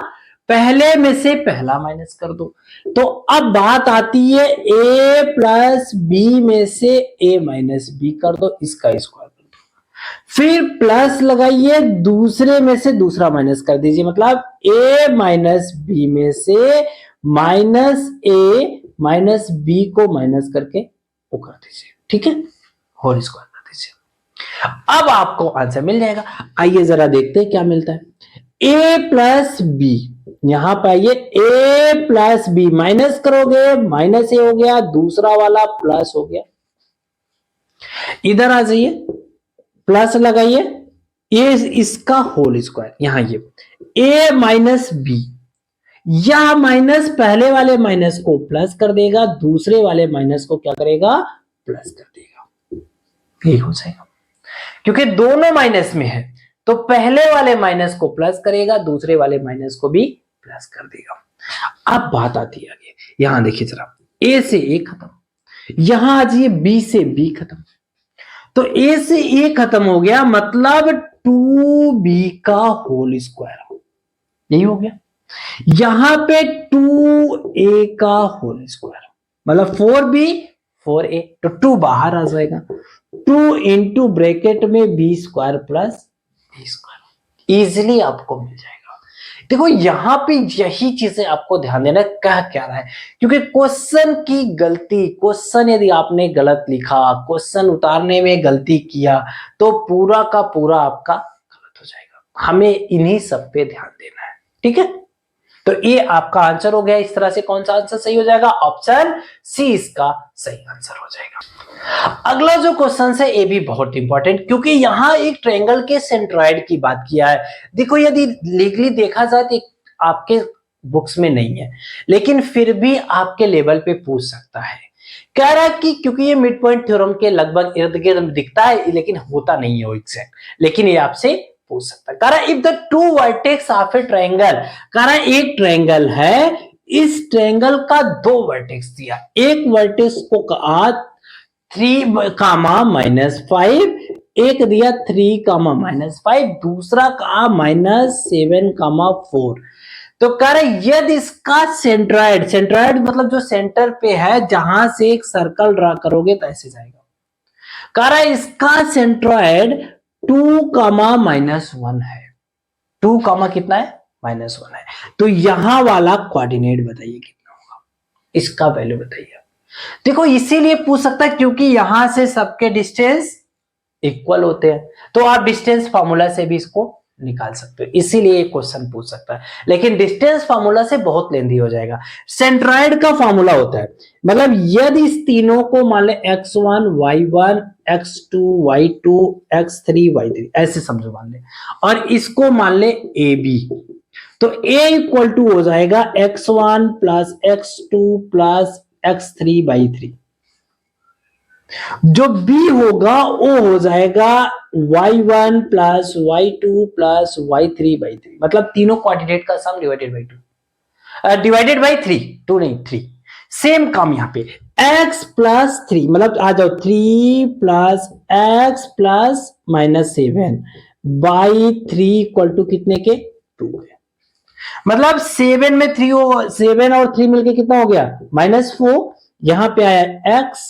पहले में से पहला माइनस कर दो, तो अब बात आती है a प्लस बी में से a माइनस बी कर दो, इसका स्क्वायर कर दो, फिर प्लस लगाइए, दूसरे में से दूसरा माइनस कर दीजिए, मतलब a माइनस बी में से माइनस a माइनस बी को माइनस करके वो कर दीजिए, ठीक है, होल स्क्वायर कर दीजिए, अब आपको आंसर मिल जाएगा। आइए जरा देखते हैं क्या मिलता है, a प्लस बी, यहां पे आइए ए प्लस बी माइनस करोगे, माइनस ए हो गया, दूसरा वाला प्लस हो गया। इधर आ जाइए, प्लस लगाइए, ए इसका होल स्क्वायर, यहां ये ए माइनस बी, या माइनस पहले वाले माइनस को प्लस कर देगा, दूसरे वाले माइनस को क्या करेगा, प्लस कर देगा। यही हो जाएगा, क्योंकि दोनों माइनस में है तो पहले वाले माइनस को प्लस करेगा, दूसरे वाले माइनस को भी प्लस कर देगा। अब बात आती है आगे, यहां देखिए जरा, ए से ए खत्म, यहां आ जाइए बी से बी खत्म, तो ए से ए खत्म हो गया, मतलब 2b का होल स्क्वायर, यही हो गया। यहां पे 2a का होल स्क्वायर, मतलब 4b 4a, तो 2 बाहर आ जाएगा, 2 इंटू ब्रैकेट में b square plus b square, easily आपको मिल जाएगा। देखो यहां पे यही चीजें आपको ध्यान देना, कह क्या रहा है, क्योंकि क्वेश्चन की गलती, क्वेश्चन यदि आपने गलत लिखा, क्वेश्चन उतारने में गलती किया, तो पूरा का पूरा आपका गलत हो जाएगा। हमें इन्हीं सब पे ध्यान देना है, ठीक है। तो ये आपका आंसर हो गया। इस तरह से कौन सा आंसर सही हो जाएगा, ऑप्शन सी इसका सही आंसर हो जाएगा। अगला जो क्वेश्चन है ये भी बहुत इंपॉर्टेंट, क्योंकि यहां एक ट्रायंगल के सेंट्रॉइड की बात किया है। देखो यदि लीगली देखा जाए तो आपके बुक्स में नहीं है, लेकिन फिर भी आपके लेवल पे पूछ सकता है। कह रहा है कि क्योंकि ये मिड पॉइंट थ्योरम के लगभग इर्द गिर्द दिखता है, लेकिन होता नहीं है वो एग्जैक्ट, लेकिन ये आपसे पूछ सकता है। कह रहा है if the two vertex of a triangle, कह रहा है एक ट्रायंगल है, इस ट्रायंगल का दो वर्टेक्स दिया, एक वर्टेक्स को कहा 3 कामा -5, एक दिया 3 कामा -5, दूसरा कहा -7 कामा 4। तो कह रहे यदि इसका सेंट्रॉइड, सेंट्रॉइड मतलब जो सेंटर पे है, जहां से एक सर्कल ड्रा करोगे तो ऐसे जाएगा। कह रहा है इसका सेंट्रॉइड 2 कामा -1 है, 2 कामा कितना है, -1 है। तो यहां वाला कोऑर्डिनेट बताइए कितना होगा, इसका वैल्यू बताइए। देखो इसीलिए पूछ सकता है क्योंकि यहां से सबके डिस्टेंस इक्वल होते हैं, तो आप डिस्टेंस फार्मूला से भी इसको निकाल सकते हो, इसीलिए क्वेश्चन पूछ सकता है। लेकिन डिस्टेंस फार्मूला से बहुत लेंदी हो जाएगा। सेंट्रॉइड का फार्मूला होता है, मतलब यदि इस तीनों को मान ले x1 y1 x2 y2 x3 y3 ऐसे समझो मान ले, और इसको मान ले ab, तो a इक्वल टू हो जाएगा x1 plus x2 plus x3/3। जो b होगा वो हो जाएगा y1 plus y2 plus y3/3, मतलब तीनों कोऑर्डिनेट का sum divided by 2, divided by 3, 2 नहीं 3। सेम काम यहाँ पे x प्लस 3, मतलब आ जाओ 3 plus x plus -7 by 3 equal to कितने के, 2 के। मतलब 7 में 3 हो, 7 और 3 मिलके कितना हो गया, -4। यहां पे आया x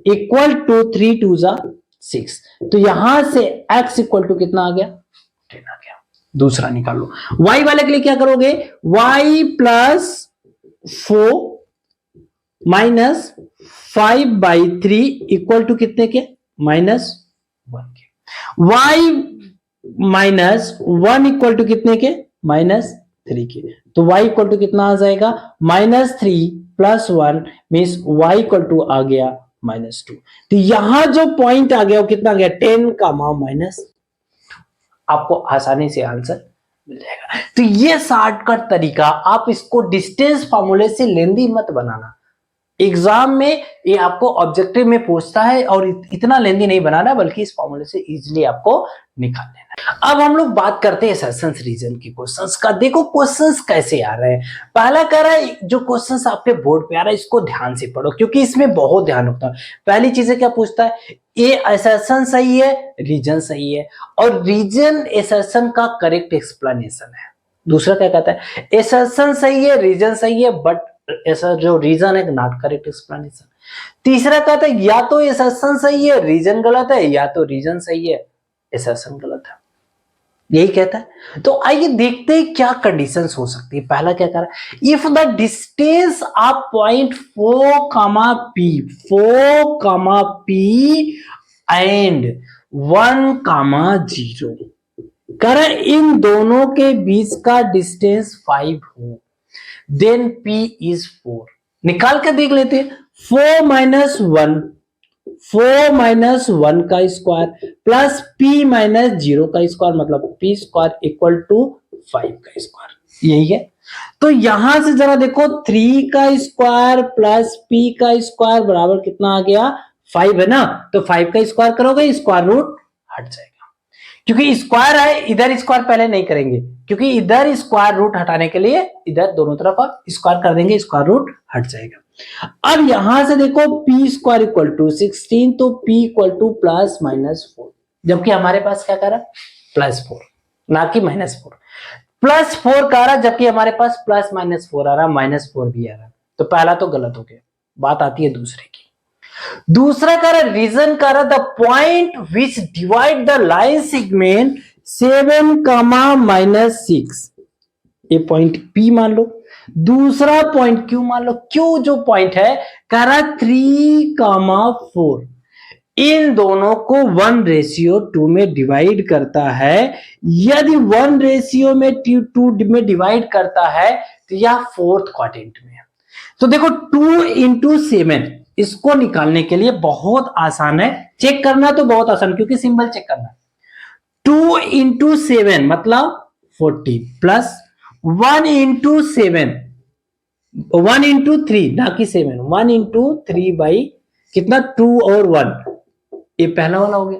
इक्वल टू 3 2 जा 6, तो यहां से x इक्वल टू कितना आ गया, 10 आ गया। दूसरा निकालो, y वाले के लिए क्या करोगे, y plus 4 minus 5/3 equal to कितने के, -1 के। y माइनस 1 इक्वल टू कितने के, -3 के। तो y इक्वल टू कितना आ जाएगा, -3 plus 1 means y equal to आ गया -2। तो यहां जो पॉइंट आ गया वो कितना आ गया, 10 का -2। आपको आसानी से आंसर मिल जाएगा। तो ये शॉर्टकट तरीका, आप इसको डिस्टेंस फार्मूले से लेंदी मत बनाना। एग्जाम में ये आपको ऑब्जेक्टिव में पूछता है, और इतना लेंदी नहीं बनाना, बल्कि इस फॉर्मूले से इजीली आपको निकाल लेना। अब हम लोग बात करते हैं असर्शंस रीजन की क्वेश्चंस का। देखो क्वेश्चंस कैसे आ रहे हैं। पहला कह रहा है जो क्वेश्चंस आपके बोर्ड पे आ रहा है इसको ध्यान से पढ़ो, क्योंकि इसमें बहुत ध्यान रखना है। पहली चीज क्या पूछता है, ये असर्शन सही है, रीजन सही है, और रीजन असर्शन का करेक्ट एक्सप्लेनेशन है। दूसरा क्या कहता है, असर्शन सही है, रीजन सही है, बट ऐसा जो रीजन है नॉट करेक्ट एक्सप्लेनेशन। तीसरा कहता है या तो असर्शन सही है, रीजन गलत है, या तो रीजन सही है, असर्शन गलत है, यही कहता है। तो आइए देखते हैं क्या कंडीशंस हो सकती है। पहला क्या कह रहा है, if the distance of point 4, P and 1, 0, कह रहा है इन दोनों के बीच का डिस्टेंस 5 हो, देन P इज 4। निकाल कर देख लेते हैं। 4 माइनस 1, 4 माइनस 1 का स्क्वायर प्लस P माइनस 0 का स्क्वायर, मतलब P स्क्वायर इक्वल टू 5 का स्क्वायर, यही है। तो यहां से जरा देखो 3 का स्क्वायर प्लस P का स्क्वायर बराबर कितना आ गया, 5 है ना। तो 5 का स्क्वायर करोगे, स्क्वायर रूट हट जाएगा। क्योंकि स्क्वायर है, इधर स्क्वायर पहले नहीं करेंगे, क्योंकि इधर स्क्वायर रूट हटाने के लिए इधर दोनों तरफ स्क्वायर कर देंगे, स्क्वायर रूट हट जाएगा। अब यहां से देखो पी स्क्वायर इक्वल टू 16, तो P equal two plus minus 4, जबकि हमारे पास क्या कर रहा प्लस 4, ना कि माइनस 4। प्लस 4 का रहा, जबकि हमारे पास प्लस माइनस 4 आ रहा, माइनस 4 भी आ रहा। तो पहला तो गलत हो गया। बात आती है दूसरे की। दूसरा कह रहा रीजन कह रहा the point which divide the line segment 7 comma minus 6, ये पॉइंट P मान लो। दूसरा पॉइंट Q मान लो। Q जो पॉइंट है कह रहा 3 कामा 4, इन दोनों को 1:2 में डिवाइड करता है। यदि 1:2 में डिवाइड करता है तो यह फोर्थ क्वाड्रेंट में है। तो देखो 2 इंटू 7, इसको निकालने के लिए बहुत आसान है, चेक करना तो बहुत आसान, क्योंकि सिंबल चेक करना है। 2 इंटू 7 मतलब 40 प्लस 1 इंटू 7, 1 इंटू 3 ना कि 7, 1 इंटू 3 बाई कितना 2 और 1, ये पहला वाला हो गया।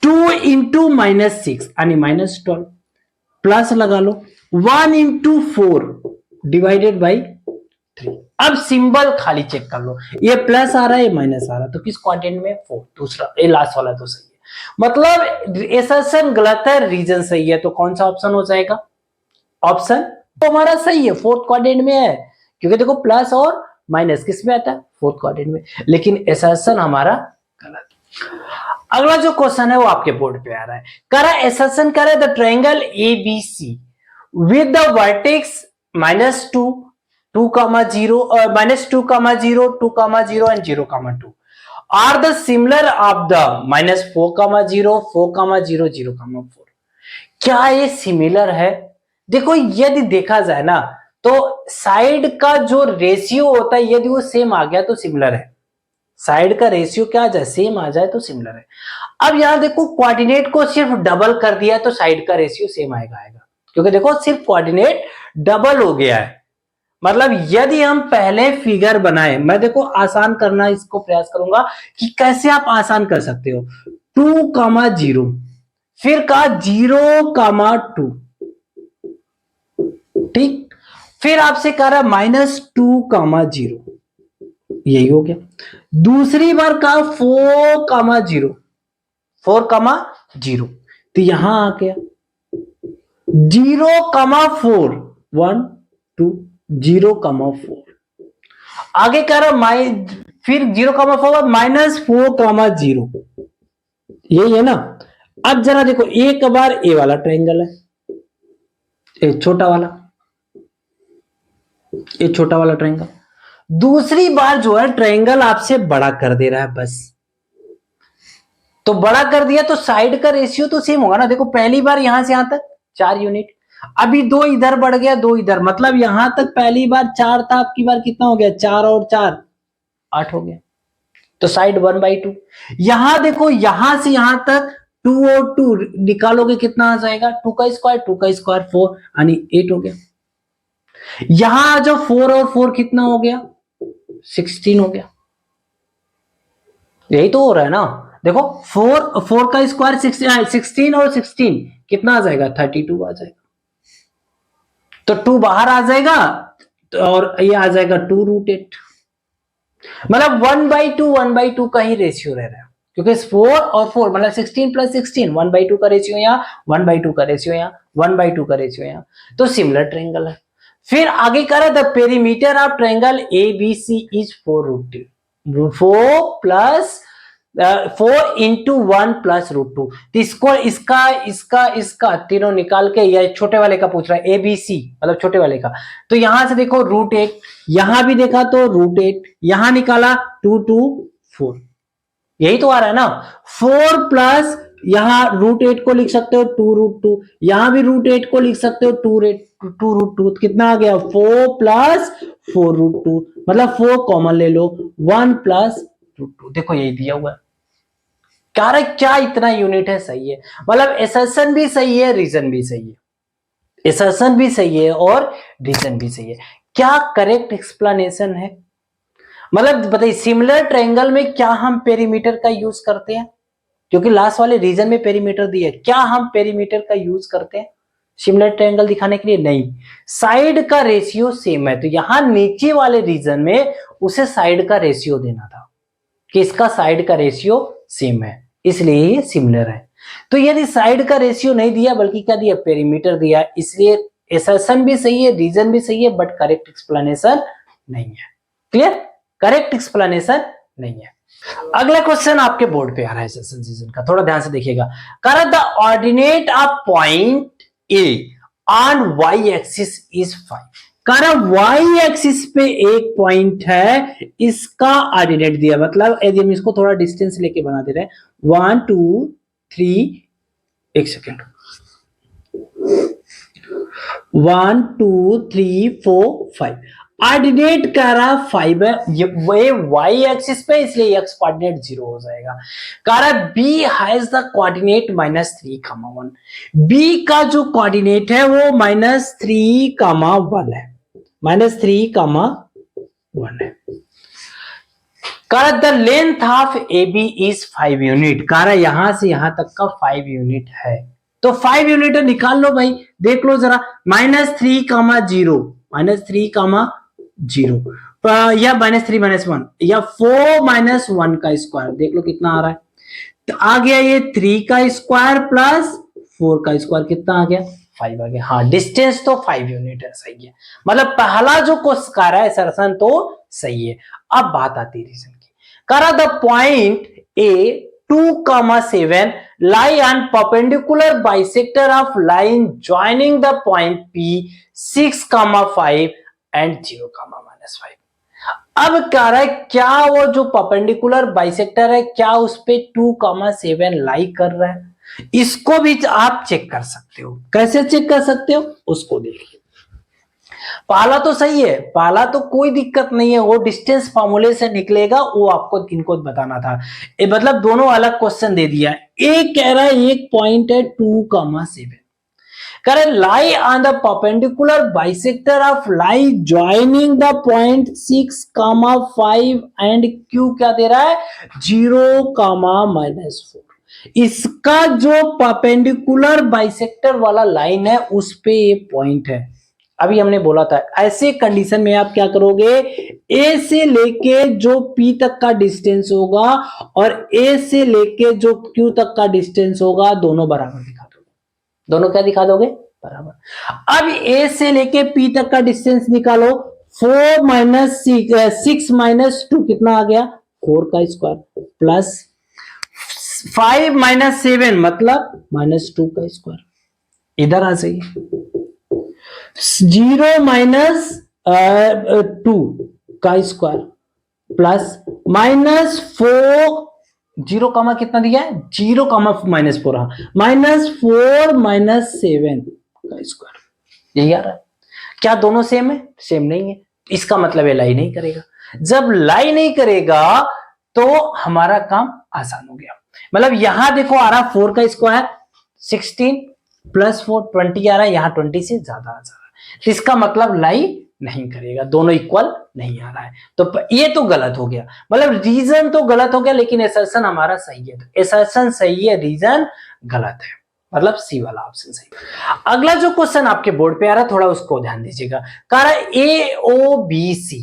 2 इंटू माइनस 6 यानी माइनस 12 प्लस लगा लो 1 इंटू 4 डिवाइडेड बाई 3। अब सिंबल खाली चेक कर लो, ये प्लस आ रहा है, ये माइनस आ रहा है, तो किस क्वाड्रेंट में 4, दूसरा, ये लास्ट वाला तो सही है। मतलब एसर्शन गलत है, रीजन सही है, तो कौन सा ऑप्शन हो जाएगा, ऑप्शन तो हमारा सही है, फोर्थ क्वाड्रेंट में है। क्योंकि देखो प्लस और माइनस किस में आता है, फोर्थ क्वाड्रेंट में, लेकिन एसर्शन हमारा गलत। अगला जो क्वेश्चन है वो आपके बोर्ड पे आ रहा है, कह रहा है एसर्शन कर रहा है the triangle ABC with the vertex -2, 2,0 -2,0, 2,0 and 0,2 are the similar of the -4,0, 4,0, 0,4। क्या ये सिमिलर है? देखो यदि देखा जाए ना तो साइड का जो रेशियो होता है यदि वो सेम आ गया तो सिमिलर है, साइड का रेशियो क्या आ जाए, सेम आ जाए तो सिमिलर है। अब यहां देखो कोऑर्डिनेट को सिर्फ डबल कर दिया तो साइड का रेशियो सेम आएगा, क्योंकि देखो सिर्फ कोऑर्डिनेट डबल हो गया है। मतलब यदि हम पहले फिगर बनाए, मैं देखो आसान करना इसको प्रयास करूंगा कि कैसे आप आसान कर सकते हो। 2,0 फिर कहा 0,2, ठीक, फिर आपसे कह रहा -2,0, यही हो गया। दूसरी बार कहा 4,0, 4,0, तो यहां आ गया 0,4, 1 2 0,4। आगे कह रहा फिर 0,4 -4,0, यही है ना। अब जरा देखो एक बार ए वाला ट्रायंगल है, एक छोटा वाला, ये छोटा वाला ट्रायंगल, दूसरी बार जो है ट्रायंगल आपसे बड़ा कर दे रहा है बस। तो बड़ा कर दिया तो साइड का रेशियो तो सेम होगा ना। देखो पहली बार यहां से यहां तक 4 यूनिट, अभी 2 इधर बढ़ गया 2 इधर, मतलब यहां तक पहली बार 4 था, आपकी बार कितना हो गया 4 और 4 8 हो गया, तो साइड 1/2। यहां देखो यहां से यहां तक 2 और 2 निकालोगे कितना आ जाएगा, 2 का स्क्वायर 4 यानी 8 हो गया। यहां जो 4 और 4 कितना हो गया 16 हो गया। यही तो हो रहा है ना। देखो 4 का स्क्वायर 16 और 16 कितना आ जाएगा 32 आ जाएगा, तो 2 बाहर आ जाएगा और ये आ जाएगा 2√8। मतलब 1/2 का ही रेशियो रह रहा है, क्योंकि 4 और 4 मतलब 16 प्लस 16 1/2 का रेशियो यहाँ, 1/2 का रेशियो यहाँ, 1/2 का रेशियो यहाँ, तो सिमिलर ट्रायंगल है। फिर आगे कह रहा the perimeter of triangle ABC is 4√2, 4 into 1 plus √2। तो इसको इसका तीनों निकाल के, या छोटे वाले का पूछ रहा है ABC मतलब छोटे वाले का, तो यहां से देखो √8, यहां भी देखा तो √8, यहां निकाला 2 2 4, यही तो आ रहा है ना। 4 प्लस यहाँ √8 को लिख सकते हो 2√2, यहां भी √8 को लिख सकते हो 2√2, कितना आ गया 4 प्लस 4√2, मतलब 4 कॉमन ले लो, 1 प्लस √2, देखो यही दिया हुआ है। क्या इतना यूनिट है, सही है, मतलब एसर्शन भी सही है, रीजन भी सही है, एसर्शन भी सही है और रीजन भी सही है। क्या करेक्ट एक्सप्लेनेशन है? मतलब बताइए सिमिलर ट्रायंगल में क्या हम पेरीमीटर का यूज करते हैं? क्योंकि लास्ट वाले रीजन में पेरीमीटर दिया है, क्या हम पेरीमीटर का यूज करते हैं सिमिलर ट्रायंगल दिखाने के लिए? नहीं, साइड का रेशियो सेम है, तो यहां नीचे वाले रीजन में उसे साइड का रेशियो देना था कि इसका साइड का रेशियो सेम है, इसलिए ये सिमिलर है। तो यदि साइड का रेशियो नहीं दिया बल्कि क्या दिया, पेरीमीटर दिया, इसलिए एसर्शन भी सही है, रीजन भी सही है, बट करेक्ट एक्सप्लेनेशन नहीं है। क्लियर? करेक्ट एक्सप्लेनेशन नहीं है। अगला क्वेश्चन आपके बोर्ड पे आ रहा है सेशन सीजन का, थोड़ा ध्यान से देखिएगा। Correct the ordinate of point A on Y axis is 5। कारण वाई एक्सिस पे एक पॉइंट है, इसका ऑर्डिनेट दिया, मतलब यदि हम इसको थोड़ा डिस्टेंस लेके बना दे रहे हैं, 1 2 3, एक सेकेंड, 1 2 3 4 5, ऑर्डिनेट कह रहा 5 है, ये वाई एक्सिस पे, इसलिए एक्स कोऑर्डिनेट 0 हो जाएगा। कह रहा B has the coordinate -3, 1। B का जो कोऑर्डिनेट है वो -3, 1 है, -3, 1 है। कह the length of A B is 5 unit, कह रहा यहां से यहां तक का 5 यूनिट है, तो 5 यूनिट निकाल लो भाई, देख लो जरा, -3, 0, -3, 0, या -3 -1 या 4 -1 का स्क्वायर, देख लो कितना आ रहा है, तो आ गया ये 3 का स्क्वायर प्लस 4 का स्क्वायर, कितना आ गया 5 आ गया। हाँ, डिस्टेंस तो 5 यूनिट है, सही है, मतलब पहला जो क्वेश्चन कर रहा है सरसन तो सही है। अब बात आती है रीजन की, करा the point A 2, 7 lie on perpendicular bisector of line joining the point P 6, 5 and 0, -5। अब कह रहा है क्या वो जो परपेंडिकुलर बाइसेक्टर है क्या उस पे 2, 7 लाई कर रहा है, इसको भी आप चेक कर सकते हो। कैसे चेक कर सकते हो उसको देखिए। पहला तो सही है, पहला तो कोई दिक्कत नहीं है, वो डिस्टेंस फॉर्मूले से निकलेगा, वो आपको इनको बताना था, मतलब दोनों अलग क्वेश्चन दे दिया। एक कह रहा है एक पॉइंट है 2, 7, कह रहे lie on the perpendicular bisector of line joining the point 6, 5 and Q क्या दे रहा है 0, -4। इसका जो परपेंडिकुलर बाइसेक्टर वाला लाइन है उस पे ये पॉइंट है। अभी हमने बोला था ऐसे कंडीशन में आप क्या करोगे, ए से लेके जो पी तक का डिस्टेंस होगा और ए से लेके जो क्यू तक का डिस्टेंस होगा दोनों बराबर दिखा दोगे, दोनों क्या दिखा दोगे बराबर। अब ए से लेके पी तक का डिस्टेंस निकालो, 4 6 -2 कितना आ गया 4 का स्क्वायर प्लस 5 -7 मतलब -2 का स्क्वायर, इधर आ जाइए, 0 -2 का स्क्वायर प्लस -4, 0, कितना दिया है 0, -4, -4 -7 का स्क्वायर, यही आ रहा है। क्या दोनों सेम है? सेम नहीं है, इसका मतलब ये लाई नहीं करेगा। जब लाई नहीं करेगा तो हमारा काम आसान हो गया। मतलब यहां देखो आ रहा 4 का स्क्वायर 16 प्लस 4 20 आ रहा है, यहां 20 से ज्यादा आ जा रहा है, तो इसका मतलब लाई नहीं करेगा, दोनों इक्वल नहीं आ रहा है, तो ये तो गलत हो गया। मतलब रीजन तो गलत हो गया लेकिन एसर्शन हमारा सही है, तो एसर्शन सही है, रीजन गलत है, मतलब सी वाला ऑप्शन सही। अगला जो क्वेश्चन आपके बोर्ड पे आ रहा है थोड़ा उसको ध्यान दीजिएगा। कह रहा है AOBC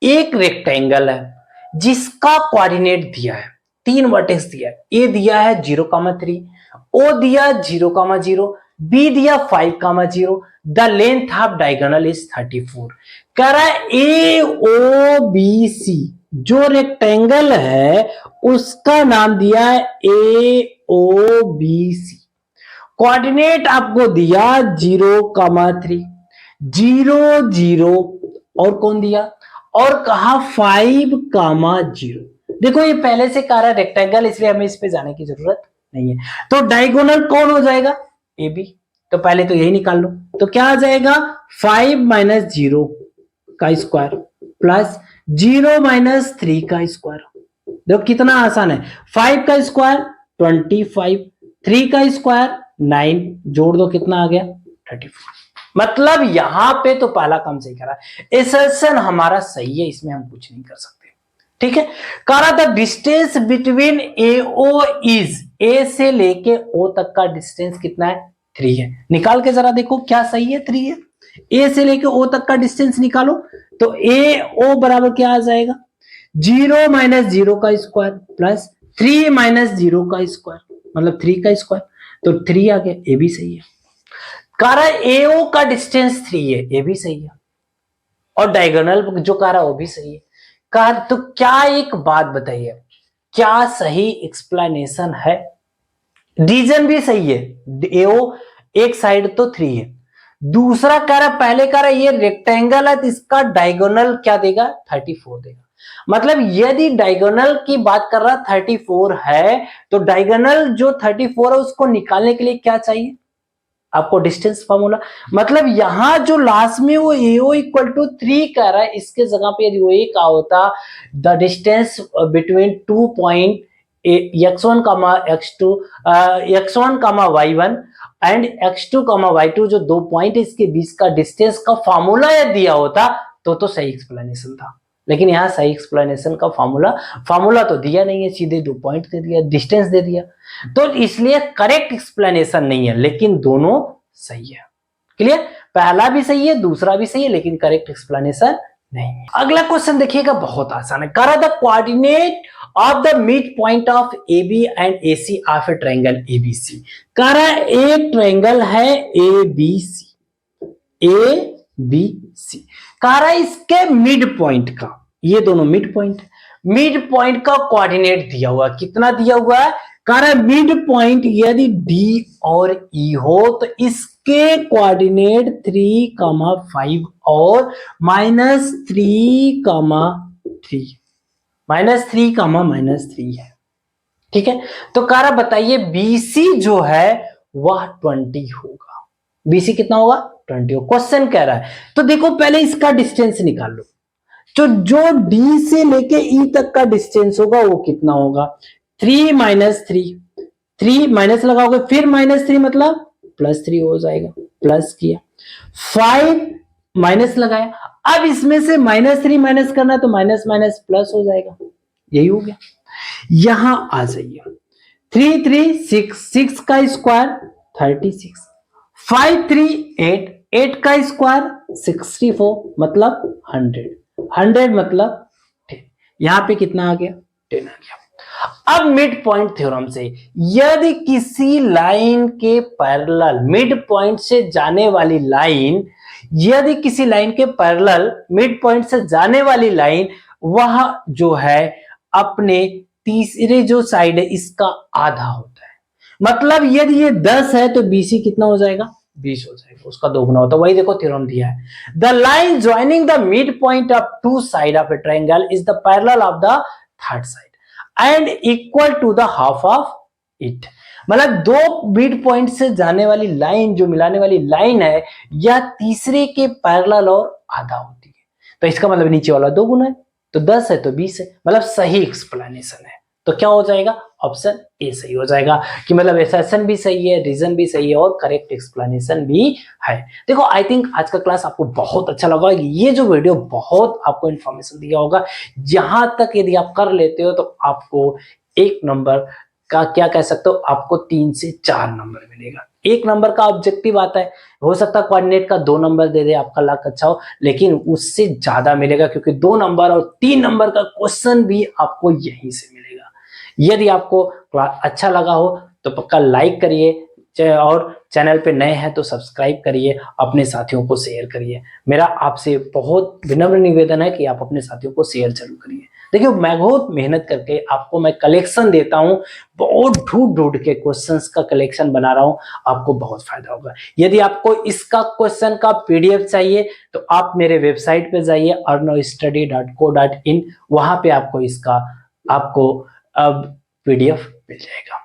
एक रेक्टेंगल है जिसका कोऑर्डिनेट दिया है, 3 वर्टेक्स दिया है, ए दिया है 0, 3, ओ दिया 0, बी दिया 5, 0, the length of diagonal is 34। कह रहा है AOBC जो रेक्टेंगल है उसका नाम दिया है AOBC, कोऑर्डिनेट आपको दिया 0, 3, 0, और कौन दिया और कहा 5, 0। देखो ये पहले से कह रहा है रेक्टेंगल, इसलिए हमें इस पे जाने की जरूरत नहीं है। तो डायगोनल कौन हो जाएगा? A B. तो पहले तो यही निकाल लो। तो क्या आ जाएगा? 5 माइनस 0 का स्क्वायर प्लस 0 माइनस 3 का स्क्वायर। देखो कितना आसान है। 5 का स्क्वायर 25, 3 का स्क्वायर 9, जोड़ दो कितना आ गया? 34। मतलब यहां पे तो पहला काम सही करा, एसर्शन हमारा सही है, इसमें हम कुछ नहीं कर सकते। ठीक है। करा the distance between A O is, A से लेके ओ तक का डिस्टेंस कितना है? 3 है। निकाल के जरा देखो क्या सही है? 3 है। ए से लेके ओ तक का डिस्टेंस निकालो। तो ए ओ बराबर क्या आ जाएगा? 0 माइनस 0 का स्क्वायर प्लस 3 माइनस 0 का स्क्वायर, मतलब 3 का स्क्वायर। तो 3 आ गया। ए भी सही है। कह रहा है एओ का डिस्टेंस 3 है, ये भी सही है। और डायगोनल जो कह रहा है वो भी सही है। कहा तो क्या एक बात बताइए, क्या सही एक्सप्लेनेशन है? रीजन भी सही है। एओ एक साइड तो 3 है, दूसरा कह रहा पहले कह रहा ये रेक्टेंगल है तो इसका डायगोनल क्या देगा? 34 देगा। मतलब यदि डायगोनल की बात कर रहा 34 है तो डायगोनल जो 34 है उसको निकालने के लिए क्या चाहिए आपको? Distance formula. मतलब यहां जो लास्ट में वो एओ इक्वल टू 3 कह रहा है, इसके जगह पे यदि वो ए का होता the distance between 2 point x1 x2 x1 y1 and x2 y2 जो 2 पॉइंट इसके बीच का डिस्टेंस का फार्मूला यदि दिया होता तो सही एक्सप्लेनेशन था। लेकिन यहाँ सही एक्सप्लेनेशन का फार्मूला तो दिया नहीं है, सीधे 2 पॉइंट दे दिया, डिस्टेंस दे दिया। तो इसलिए करेक्ट एक्सप्लेनेशन नहीं है, लेकिन दोनों सही है। क्लियर? पहला भी सही है, दूसरा भी सही है, लेकिन करेक्ट एक्सप्लेनेशन नहीं है। अगला क्वेश्चन देखिएगा, बहुत आसान है। कह रहा the coordinate of the mid point of A B and A C of a triangle A B C. कह रहा है एक ट्रायंगल है A B C, A B C. कह रहा है इसके मिड पॉइंट का, ये दोनों मिड पॉइंट, मिड पॉइंट का कोऑर्डिनेट दिया हुआ, कितना दिया हुआ है? कह रहा है मिड पॉइंट यदि डी और ई हो तो इसके कोऑर्डिनेट 3, 5 और -3, -3 है। ठीक है। तो कह रहा बताइए बीसी जो है वह 20 होगा। बीसी कितना होगा? 20 होगा। क्वेश्चन कह रहा है तो देखो पहले इसका डिस्टेंस निकाल लो। तो जो डी से लेके ई तक का डिस्टेंस होगा वो कितना होगा? 3 -3, 3 माइनस लगाओगे फिर -3 मतलब +3 हो जाएगा। प्लस किया 5 माइनस लगाया, अब इसमें से -3 माइनस करना तो माइनस माइनस प्लस हो जाएगा। यही हो गया। यहां आ जाइए 3 3 6, 6 का स्क्वायर 36, 5 3 8, 8 का स्क्वायर 64 मतलब 100, 100 मतलब 10। यहां पे कितना आ गया? 10 आ गया। अब मिड पॉइंट थ्योरम से यदि किसी लाइन के पैरेलल मिड पॉइंट से जाने वाली लाइन, यदि किसी लाइन के पैरेलल मिड पॉइंट से जाने वाली लाइन वह जो है अपने तीसरे जो साइड है इसका आधा होता है। मतलब यदि ये 10 है तो बीसी कितना हो जाएगा? 20 हो जाएगा, उसका दोगुना होता है। वही देखो थ्योरम दिया है। The line joining the mid point of two side of a triangle is the parallel of the third side and equal to the half of it. मतलब दो मिड पॉइंट से जाने वाली लाइन, जो मिलाने वाली लाइन है, यह तीसरे के पैरेलल और आधा होती है। तो इसका मतलब नीचे वाला 2 गुना है, तो 10 है तो 20 है, मतलब सही एक्सप्लेनेशन है। तो क्या हो जाएगा? ऑप्शन ए सही हो जाएगा कि मतलब एसर्शन भी सही है, रीजन भी सही है और करेक्ट एक्सप्लेनेशन भी है। देखो आई थिंक आज का क्लास आपको बहुत अच्छा लगा। ये जो वीडियो बहुत आपको इन्फॉर्मेशन दिया होगा, जहां तक यदि आप कर लेते हो तो आपको 1 नंबर का क्या कह सकते हो, आपको 3 से 4 नंबर मिलेगा। 1 नंबर का ऑब्जेक्टिव आता है, हो सकता है कोऑर्डिनेट का 2 नंबर दे दे, आपका लक अच्छा हो, लेकिन उससे ज्यादा मिलेगा क्योंकि 2 नंबर और 3 नंबर का क्वेश्चन भी आपको यहीं से मिलेगा। यदि आपको अच्छा लगा हो तो पक्का लाइक करिए और चैनल पे नए हैं तो सब्सक्राइब करिए, अपने साथियों को शेयर करिए। मेरा आपसे बहुत विनम्र निवेदन है कि आप अपने साथियों को शेयर जरूर करिए। देखिए मैं बहुत मेहनत करके आपको मैं कलेक्शन देता हूँ, बहुत ढूंढ के क्वेश्चंस का कलेक्शन बना रहा हूँ, आपको बहुत फायदा होगा। यदि आपको इसका क्वेश्चन का पीडीएफ चाहिए तो आप मेरे वेबसाइट पे जाइए arnavstudy.co.in, वहां पे आपको इसका आपको अब पीडीएफ मिल जाएगा।